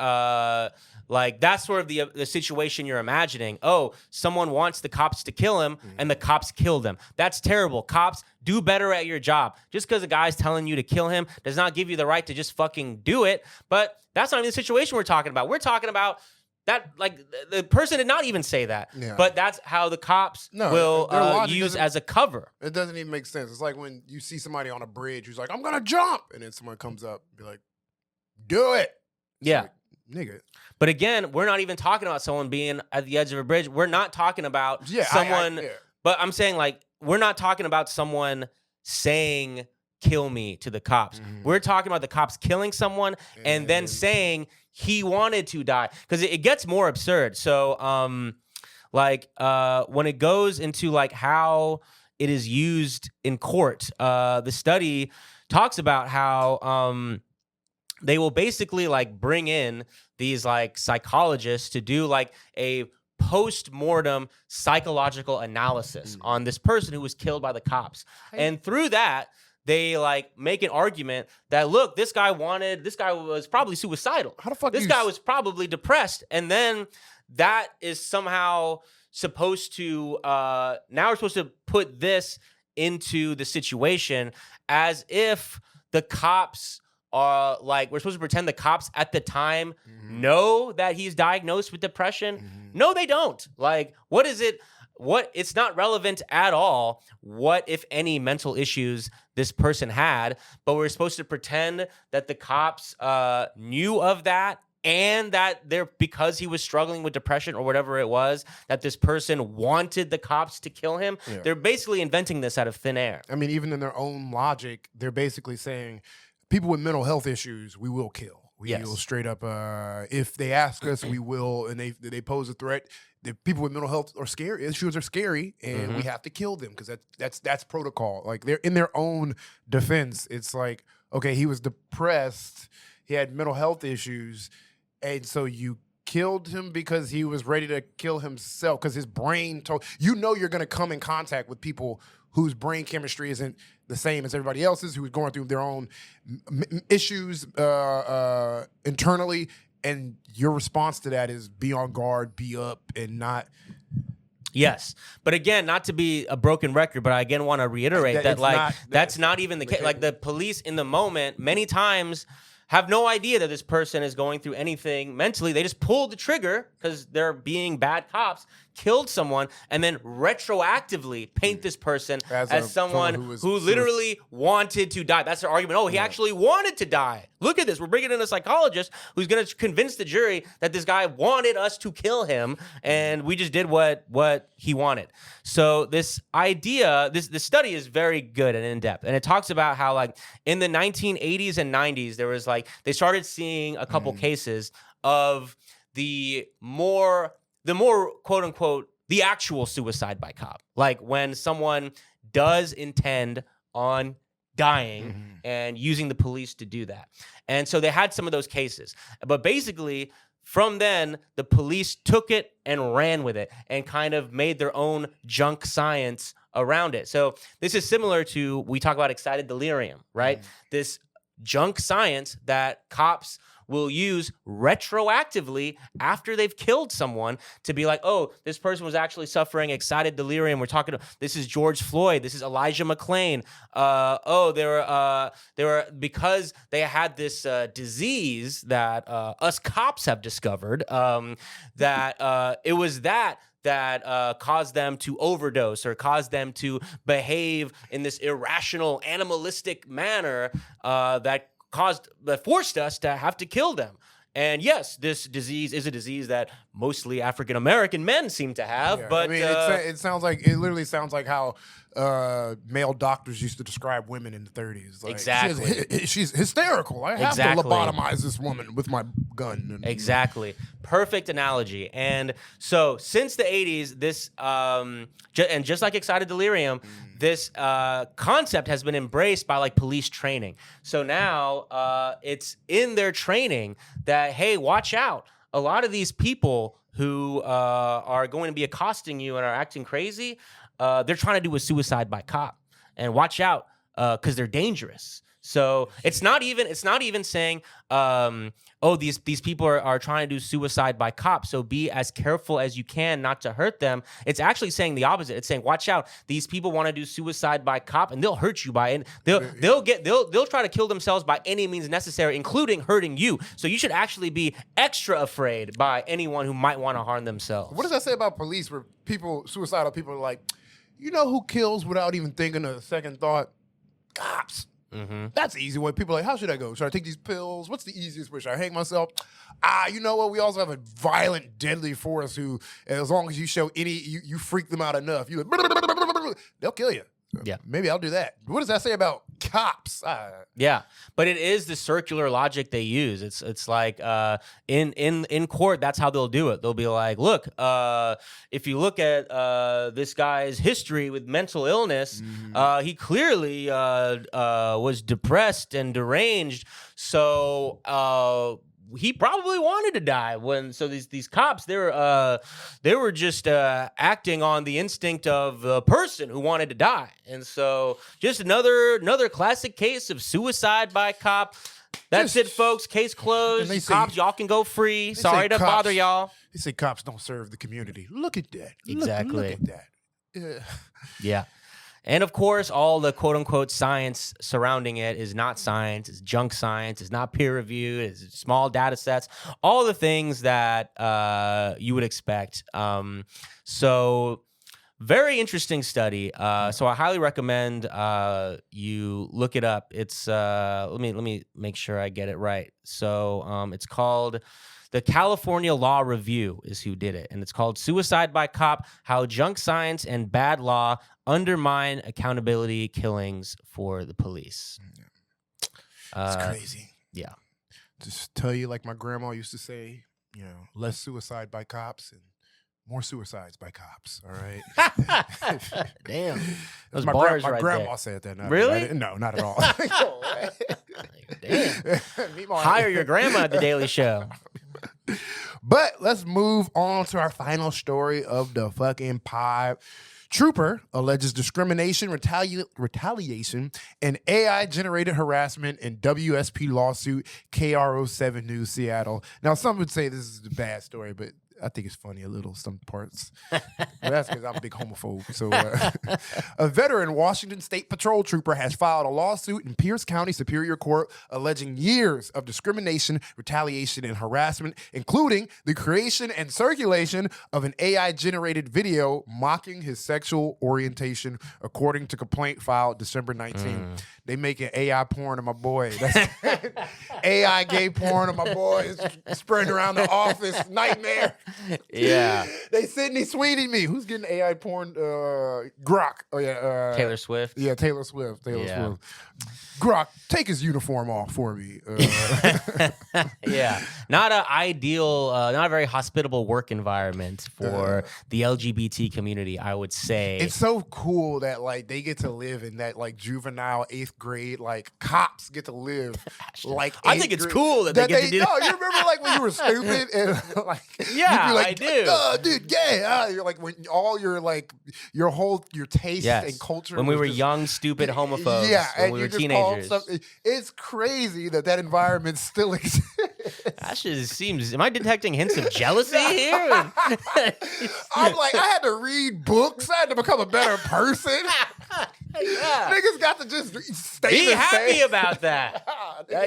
that's sort of the situation you're imagining. Oh, someone wants the cops to kill him and the cops killed him. That's terrible. Cops, do better at your job. Just because a guy's telling you to kill him does not give you the right to just fucking do it. But that's not even the situation we're talking about. We're talking about that, like, the person did not even say that. Yeah. But that's how the cops will use as a cover. It doesn't even make sense. It's like when you see somebody on a bridge who's like, I'm going to jump. And then someone comes up and be like, do it. It's yeah. Like, nigga. But again, we're not even talking about someone being at the edge of a bridge. We're not talking about someone. But I'm saying, like, we're not talking about someone saying, kill me to the cops. Mm-hmm. We're talking about the cops killing someone and then saying he wanted to die. Because it gets more absurd. So, when it goes into, like, how it is used in court, the study talks about how they will basically, like, bring in these, like, psychologists to do, like, a post-mortem psychological analysis on this person who was killed by the cops. And through that, they, like, make an argument that, look, this guy was probably suicidal. How the fuck this guy was probably depressed. And then that is somehow supposed to, now we're supposed to put this into the situation as if the cops are, like, we're supposed to pretend the cops at the time know that he's diagnosed with depression. No, they don't. Like, what is it? it's not relevant at all what, if any, mental issues this person had, but we're supposed to pretend that the cops knew of that, and that because he was struggling with depression or whatever it was, that this person wanted the cops to kill him. Yeah. They're basically inventing this out of thin air. I mean, even in their own logic, they're basically saying people with mental health issues, we will kill. We will straight up, if they ask us, we will, and they pose a threat. The people with mental health issues are scary, and we have to kill them because that's protocol. Like, they're in their own defense. It's like, okay, he was depressed, he had mental health issues, and so you killed him because he was ready to kill himself because his brain told you're going to come in contact with people whose brain chemistry isn't the same as everybody else's, who's going through their own issues internally, and your response to that is be on guard, be up, and not. Yes, but again, not to be a broken record, but I again want to reiterate that's not even the case. Like, the police in the moment many times have no idea that this person is going through anything mentally. They just pulled the trigger because they're being bad cops, killed someone, and then retroactively paint this person as someone who literally wanted to die. That's their argument. Oh, he actually wanted to die. Look at this. We're bringing in a psychologist who's going to convince the jury that this guy wanted us to kill him, and we just did what he wanted. So this idea, this study is very good and in-depth, and it talks about how, like, in the 1980s and 90s, there was, like, they started seeing a couple cases of the more quote unquote the actual suicide by cop, like when someone does intend on dying and using the police to do that. And so they had some of those cases, but basically from then the police took it and ran with it and kind of made their own junk science around it. So this is similar to, we talk about excited delirium, right? This junk science that cops will use retroactively after they've killed someone to be like, oh, this person was actually suffering excited delirium. We're talking, this is George Floyd. This is Elijah McClain. They were because they had this disease that us cops have discovered, that it was that caused them to overdose or caused them to behave in this irrational, animalistic manner that forced us to have to kill them. And yes, this disease is a disease that mostly African American men seem to have. But I mean, it literally sounds like how male doctors used to describe women in the 30s. Like, exactly, she's hysterical. I have to lobotomize this woman with my gun. Exactly, perfect analogy. And so, since the 80s, this and just like excited delirium, this concept has been embraced by, like, police training. So now it's in their training that, hey, watch out. A lot of these people who are going to be accosting you and are acting crazy, they're trying to do a suicide by cop. And watch out, because they're dangerous. So it's not even saying, oh, these people are trying to do suicide by cop, so be as careful as you can not to hurt them. It's actually saying the opposite. It's saying, watch out, these people want to do suicide by cop, and they'll hurt you by it. They'll try to kill themselves by any means necessary, including hurting you. So you should actually be extra afraid by anyone who might want to harm themselves. What does that say about police, where suicidal people are like, you know who kills without even thinking a second thought? Cops. That's the easy way. People are like, how should I go? Should I take these pills? What's the easiest way? Should I hang myself? You know what? We also have a violent, deadly force who, as long as you show you freak them out enough, they'll kill you. Yeah. Maybe I'll do that. What does that say about cops? Yeah, but it is the circular logic they use. It's like in court, that's how they'll do it. They'll be like, look, if you look at this guy's history with mental illness, he clearly was depressed and deranged. So he probably wanted to die. So these cops, they were just acting on the instinct of the person who wanted to die. And so just another classic case of suicide by cop. That's it, folks. Case closed. Cops, y'all can go free. Sorry to bother y'all. They say cops don't serve the community. Look at that. Exactly. Look at that. Yeah. And of course, all the quote unquote science surrounding it is not science, it's junk science, it's not peer reviewed, it's small data sets, all the things that you would expect. So Very interesting study. So I highly recommend you look it up. It's let me make sure I get it right. So it's called the California Law Review is who did it, and it's called "Suicide by Cop: How Junk Science and Bad Law Undermine Accountability Killings for the Police." It's crazy. Yeah. Just tell you, like my grandma used to say, less suicide by cops and more suicides by cops. All right. Damn. Those my bars my right grandma there. said that. Really? No, not at all. Damn. Hire your grandma at the Daily Show. But let's move on to our final story of the fucking pod. Trooper alleges discrimination, retaliation, and AI-generated harassment in WSP lawsuit, KRO7 News, Seattle. Now, some would say this is a bad story, but I think it's funny a little, some parts. But that's because I'm a big homophobe. So a veteran Washington State Patrol trooper has filed a lawsuit in Pierce County Superior Court alleging years of discrimination, retaliation, and harassment, including the creation and circulation of an AI-generated video mocking his sexual orientation, according to complaint filed December 19. They making AI porn of my boy. That's AI gay porn of my boy. It's spreading around the office. Nightmare. Yeah. They Sydney Sweetie me. Who's getting AI porn? Grok. Oh yeah. Taylor Swift. Yeah, Taylor Swift. Swift. Grok, take his uniform off for me. Yeah. Not an ideal, not a very hospitable work environment for the LGBT community, I would say. It's so cool that like they get to live in that like juvenile 8th grade, like cops get to live like I think it's cool that they get to do that. No, you remember like when you were stupid and like yeah, you'd be like, I do. Oh, dude, gay. You're like when all your like your taste and culture. When we was were just, young, stupid homophobes. Yeah, when and we you were just teenagers. It's crazy that environment still exists. That shit seems. Am I detecting hints of jealousy here? I'm like, I had to read books. I had to become a better person. Yeah. Niggas got to just stay Be the happy same. about that.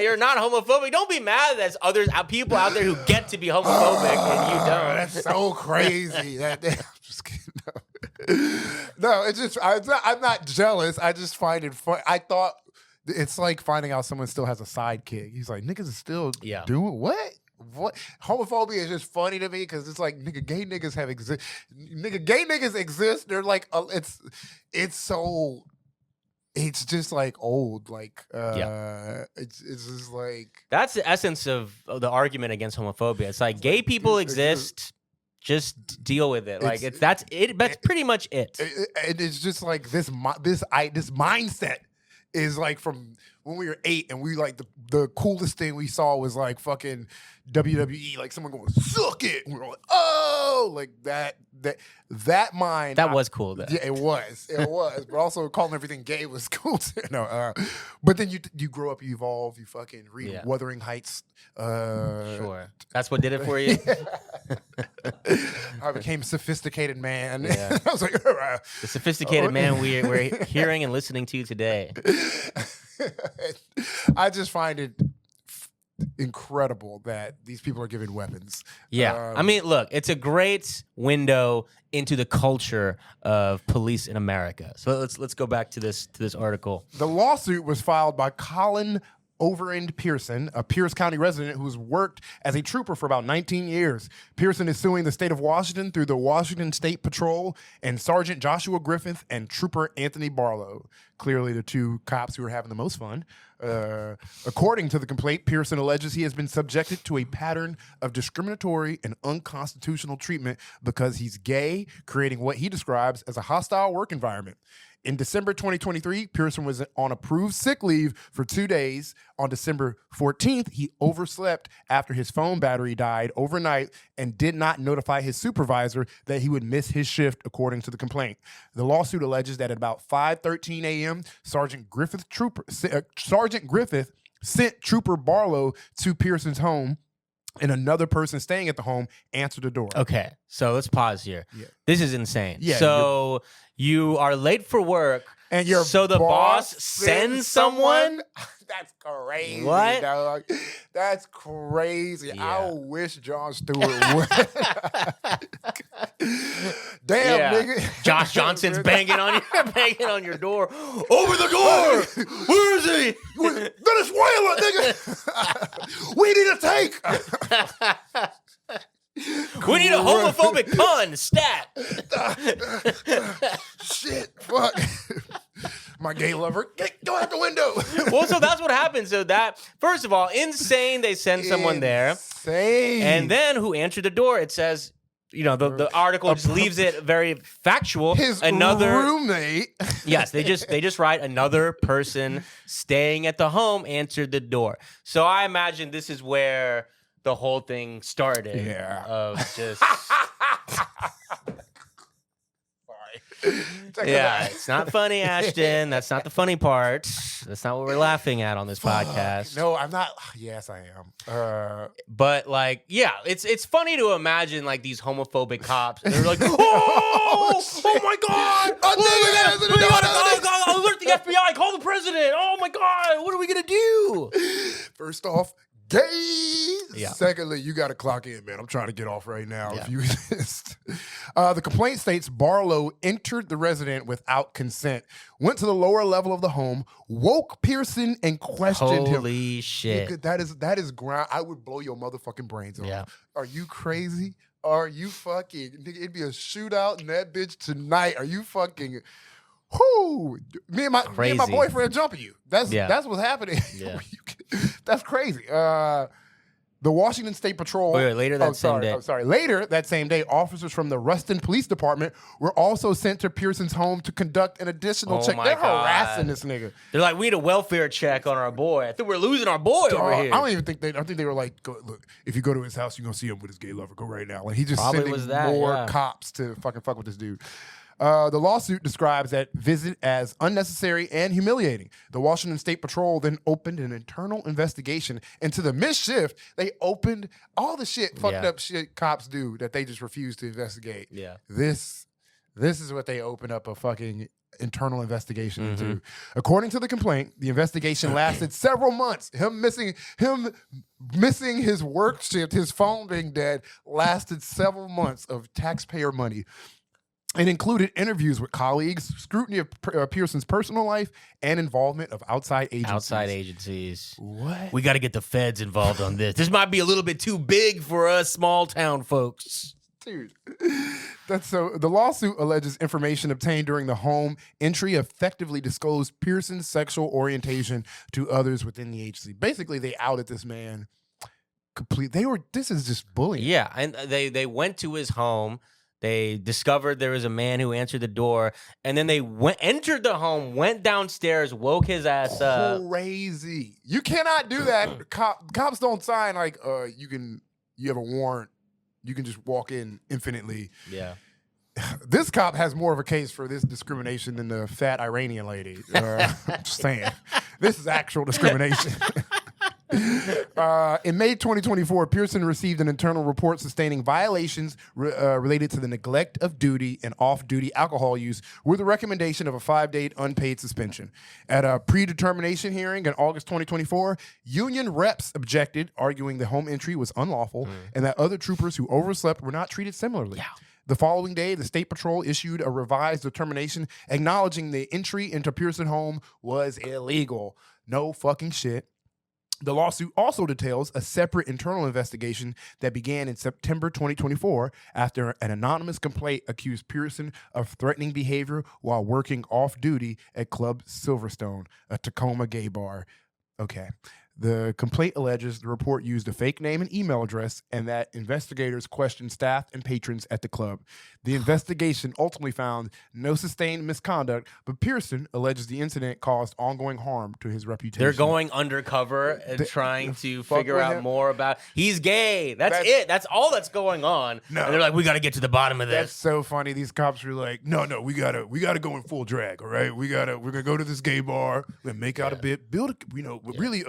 You're not homophobic. Don't be mad that there's people out there who get to be homophobic and you don't. That's so crazy. I'm just kidding. No, it's just I'm not jealous. I just find it fun. I thought it's like finding out someone still has a sidekick. He's like, niggas is still doing what? What homophobia is just funny to me because it's like nigga gay niggas have exist. Nigga gay niggas exist. They're like it's so. It's just like old, like it's just like that's the essence of the argument against homophobia. It's like gay people exist, just deal with it. Like that's it. That's pretty much it. It's just like this mindset is like from when we were 8 and we like the coolest thing we saw was like fucking WWE, like someone going suck it. And we were like, oh, like that mind. That was cool though. Yeah, it was. But also calling everything gay was cool too. No, but then you grow up, you evolve, you fucking read Wuthering Heights. Sure. That's what did it for you? I became a sophisticated man. Yeah. I was like, the sophisticated man we're hearing and listening to today. I just find it incredible that these people are given weapons. Yeah. I mean, look, it's a great window into the culture of police in America. So let's go back to this article. The lawsuit was filed by Colin Overend Pearson, a Pierce County resident who's worked as a trooper for about 19 years. Pearson is suing the state of Washington through the Washington State Patrol and Sergeant Joshua Griffith and Trooper Anthony Barlow. Clearly the two cops who are having the most fun. According to the complaint, Pearson alleges he has been subjected to a pattern of discriminatory and unconstitutional treatment because he's gay, creating what he describes as a hostile work environment. In December 2023, Pearson was on approved sick leave for 2 days. On December 14th, he overslept after his phone battery died overnight and did not notify his supervisor that he would miss his shift, according to the complaint. The lawsuit alleges that at about 5:13 a.m., Sergeant Griffith sent Trooper Barlow to Pearson's home, and another person staying at the home answered the door. Okay, so let's pause here. Yeah. This is insane. Yeah, so you are late for work. And your so the boss sends someone? That's crazy. What? Dog. That's crazy. Yeah. I wish Jon Stewart would. Damn, nigga. Josh Johnson's banging on your door. Open the door. Where is he? Venezuela, nigga. We need a take. We need a homophobic pun. Stat. Shit. Fuck. My gay lover. Go out the window. Well, so that's what happens. So that, first of all, insane. They send someone there. Insane. And then who answered the door? It says, the article just leaves it very factual. His another roommate. Yes, they just write another person staying at the home answered the door. So I imagine this is where the whole thing started. Yeah. Of just Yeah, it's not funny, Ashton. That's not the funny part. That's not what we're laughing at on this podcast. No, I'm not. Yes, I am. But it's funny to imagine like these homophobic cops. They're like, oh my god, we gotta alert the FBI, call the president. Oh my god, what are we gonna do? First off, gay. Yeah. Secondly, you got to clock in, man. I'm trying to get off right now. Yeah. If you exist. The complaint states Barlow entered the resident without consent, went to the lower level of the home, woke Pearson, and questioned him. Holy shit! Nigga, that is ground. I would blow your motherfucking brains off. Yeah. Are you crazy? Are you fucking? Nigga, it'd be a shootout in that bitch tonight. Are you fucking? Whoo! Me and my boyfriend jumping you. That's what's happening. Yeah. That's crazy. The Washington State Patrol. Later that same day. Later that same day, officers from the Ruston Police Department were also sent to Pearson's home to conduct an additional check. They're harassing this nigga. They're like, we need a welfare check on our boy. I think we're losing our boy over here. I don't even think I think they were like, look, if you go to his house, you're gonna see him with his gay lover. Go right now. Like he just Probably sending more cops to fucking fuck with this dude. The lawsuit describes that visit as unnecessary and humiliating. The Washington State Patrol then opened an internal investigation into the mischief. They opened all the fucked up shit cops do that they just refuse to investigate. Yeah. This is what they opened up a fucking internal investigation into. According to the complaint, the investigation lasted several months. Him missing his work shift, his phone being dead, lasted several months of taxpayer money. It included interviews with colleagues, scrutiny of Pearson's personal life, and involvement of outside agencies. What? We got to get the feds involved on this. This might be a little bit too big for us small town folks. Dude, the lawsuit alleges information obtained during the home entry effectively disclosed Pearson's sexual orientation to others within the agency. Basically, they outed this man completely. This is just bullying. Yeah, and they went to his home. They discovered there was a man who answered the door, and then they entered the home, went downstairs, woke his ass up. Crazy! You cannot do that. Cops don't sign like you have a warrant. You can just walk in infinitely. Yeah. This cop has more of a case for this discrimination than the fat Iranian lady. Just saying, this is actual discrimination. In May 2024, Pearson received an internal report sustaining violations related to the neglect of duty and off-duty alcohol use with a recommendation of a 5-day unpaid suspension. At a predetermination hearing in August 2024, union reps objected, arguing the home entry was unlawful and that other troopers who overslept were not treated similarly. Yeah. The following day, the State Patrol issued a revised determination acknowledging the entry into Pearson home was illegal. No fucking shit. The lawsuit also details a separate internal investigation that began in September 2024 after an anonymous complaint accused Pearson of threatening behavior while working off-duty at Club Silverstone, a Tacoma gay bar. Okay. The complaint alleges the report used a fake name and email address and that investigators questioned staff and patrons at the club. The investigation ultimately found no sustained misconduct, but Pearson alleges the incident caused ongoing harm to his reputation. They're going undercover and trying to figure out more about he's gay. That's it. That's all that's going on. No. And they're like, we got to get to the bottom of this. That's so funny. These cops are like, no, we gotta go in full drag. All right, we're gonna go to this gay bar. We're gonna make out a bit, build really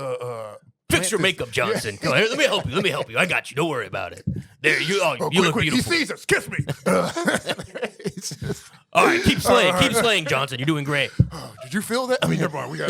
fix your makeup, Johnson. Come here, let me help you. I got you. Don't worry about it. There, you look beautiful. He sees us. Kiss me. All right, keep slaying, Johnson. You're doing great. Oh, did you feel that? I mean, never mind. We got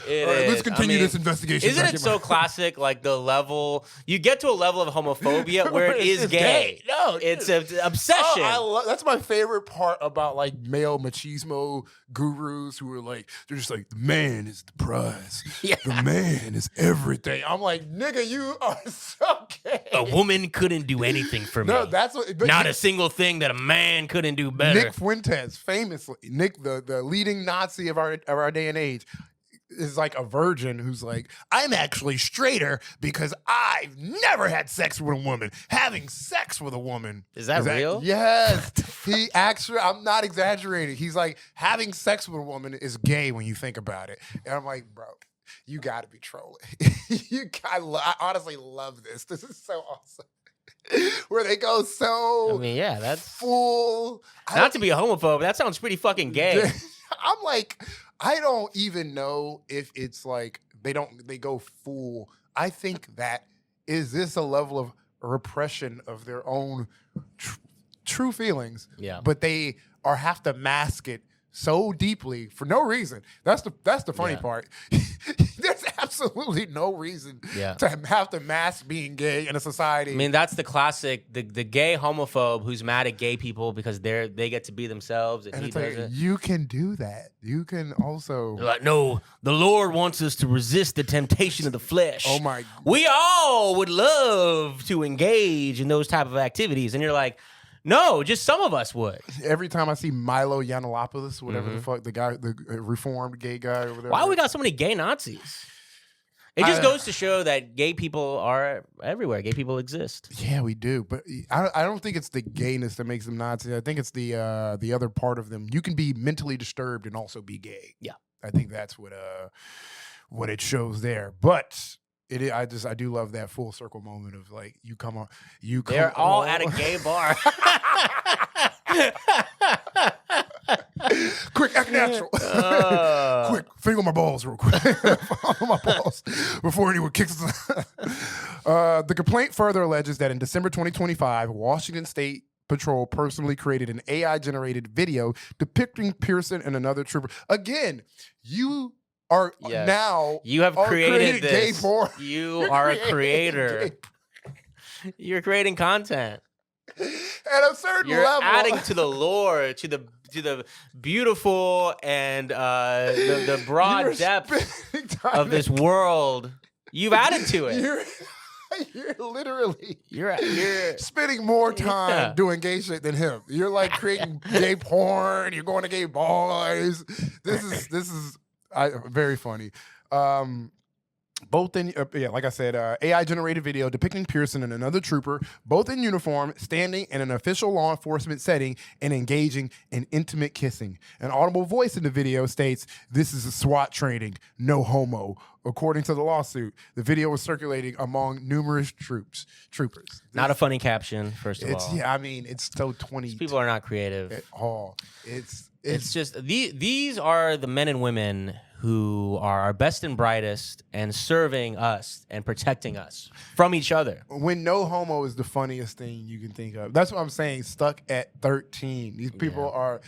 It All right, let's is. continue this investigation. Isn't it so classic? Like the level you get to a level of homophobia where it is gay. No, it's an obsession. That's my favorite part about like male machismo gurus who are like, they're just like, the man is the prize. Yeah. The man is everything. I'm like, nigga, you are so gay. A woman couldn't do anything for me. No, that's what. Not a single thing that a man couldn't do better. Nick Fuentes, famously, the leading Nazi of our day and age, is like a virgin who's like, I'm actually straighter because I've never had sex with a woman. Having sex with a woman. Is that real? Yes. He actually, I'm not exaggerating. He's like, having sex with a woman is gay when you think about it. And I'm like, bro, you gotta be trolling. I honestly love this. This is so awesome. Where they go so that's full. not to be a homophobe, that sounds pretty fucking gay. I'm like, I don't even know if it's like they go full. I think that is this a level of repression of their own true feelings. Yeah. But they have to mask it so deeply for no reason. That's the funny part. There's absolutely no reason to have to mask being gay in a society. I mean, that's the classic, the gay homophobe who's mad at gay people because they get to be themselves and he doesn't. You can do that. You can also. They're like, no, the Lord wants us to resist the temptation of the flesh. Oh my! We all would love to engage in those type of activities, and you're like, no, just some of us would. Every time I see Milo Yiannopoulos, whatever the fuck, the guy, the reformed gay guy over there. Why we got so many gay Nazis? It just goes to show that gay people are everywhere. Gay people exist. Yeah, we do, but I don't think it's the gayness that makes them Nazis. I think it's the other part of them. You can be mentally disturbed and also be gay. Yeah, I think that's what it shows there. But I do love that full circle moment of like you come on. They're all at a gay bar. Quick, act natural. Quick, finger my balls real quick. Follow my balls before anyone kicks us. The complaint further alleges that in December 2025, Washington State Patrol personally created an AI-generated video depicting Pearson and another trooper. Again, you are now. You have created this. Gay porn. You are a creator. You're creating content. At a certain You're level, adding to the lore, to the beautiful and the broad depth of this world. You've added to it. You're literally you're spending more time doing gay shit than him. You're like creating gay porn. You're going to gay bars. This is very funny. Both in, like I said, AI-generated video depicting Pearson and another trooper, both in uniform, standing in an official law enforcement setting and engaging in intimate kissing. An audible voice in the video states, "This is a SWAT training, no homo." According to the lawsuit, the video was circulating among numerous troopers. Not a funny caption, first of all. Yeah, I mean, it's so 20. These people are not creative at all. It's just these are the men and women who are our best and brightest and serving us and protecting us from each other. When no homo is the funniest thing you can think of. That's what I'm saying. Stuck at 13. These people are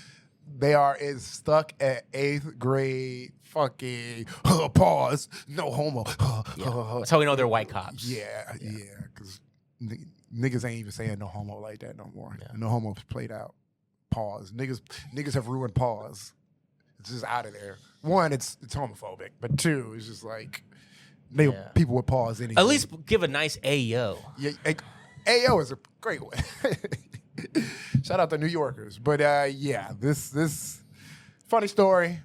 as stuck at 8th grade fucking pause. No homo. That's how we know they're white cops. Yeah. Because niggas ain't even saying no homo like that no more. Yeah. No homo's played out. Pause. Niggas have ruined pause. It's just out of there. One, it's homophobic, but two, it's just like people would pause anything. At least give a nice ayo. Yeah, ayo is a great one. Shout out to New Yorkers, but this funny story.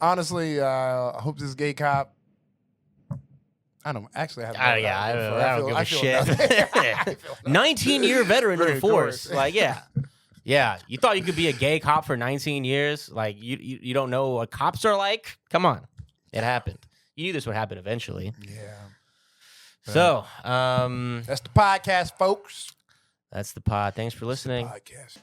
Honestly, I hope this gay cop. I don't actually have. I don't give a shit. 19-year veteran of the force. Like, yeah. You thought you could be a gay cop for 19 years? Like, you don't know what cops are like? Come on, it happened. You knew this would happen eventually. Yeah. So, that's the podcast, folks. That's the pod. Thanks for listening. Podcast.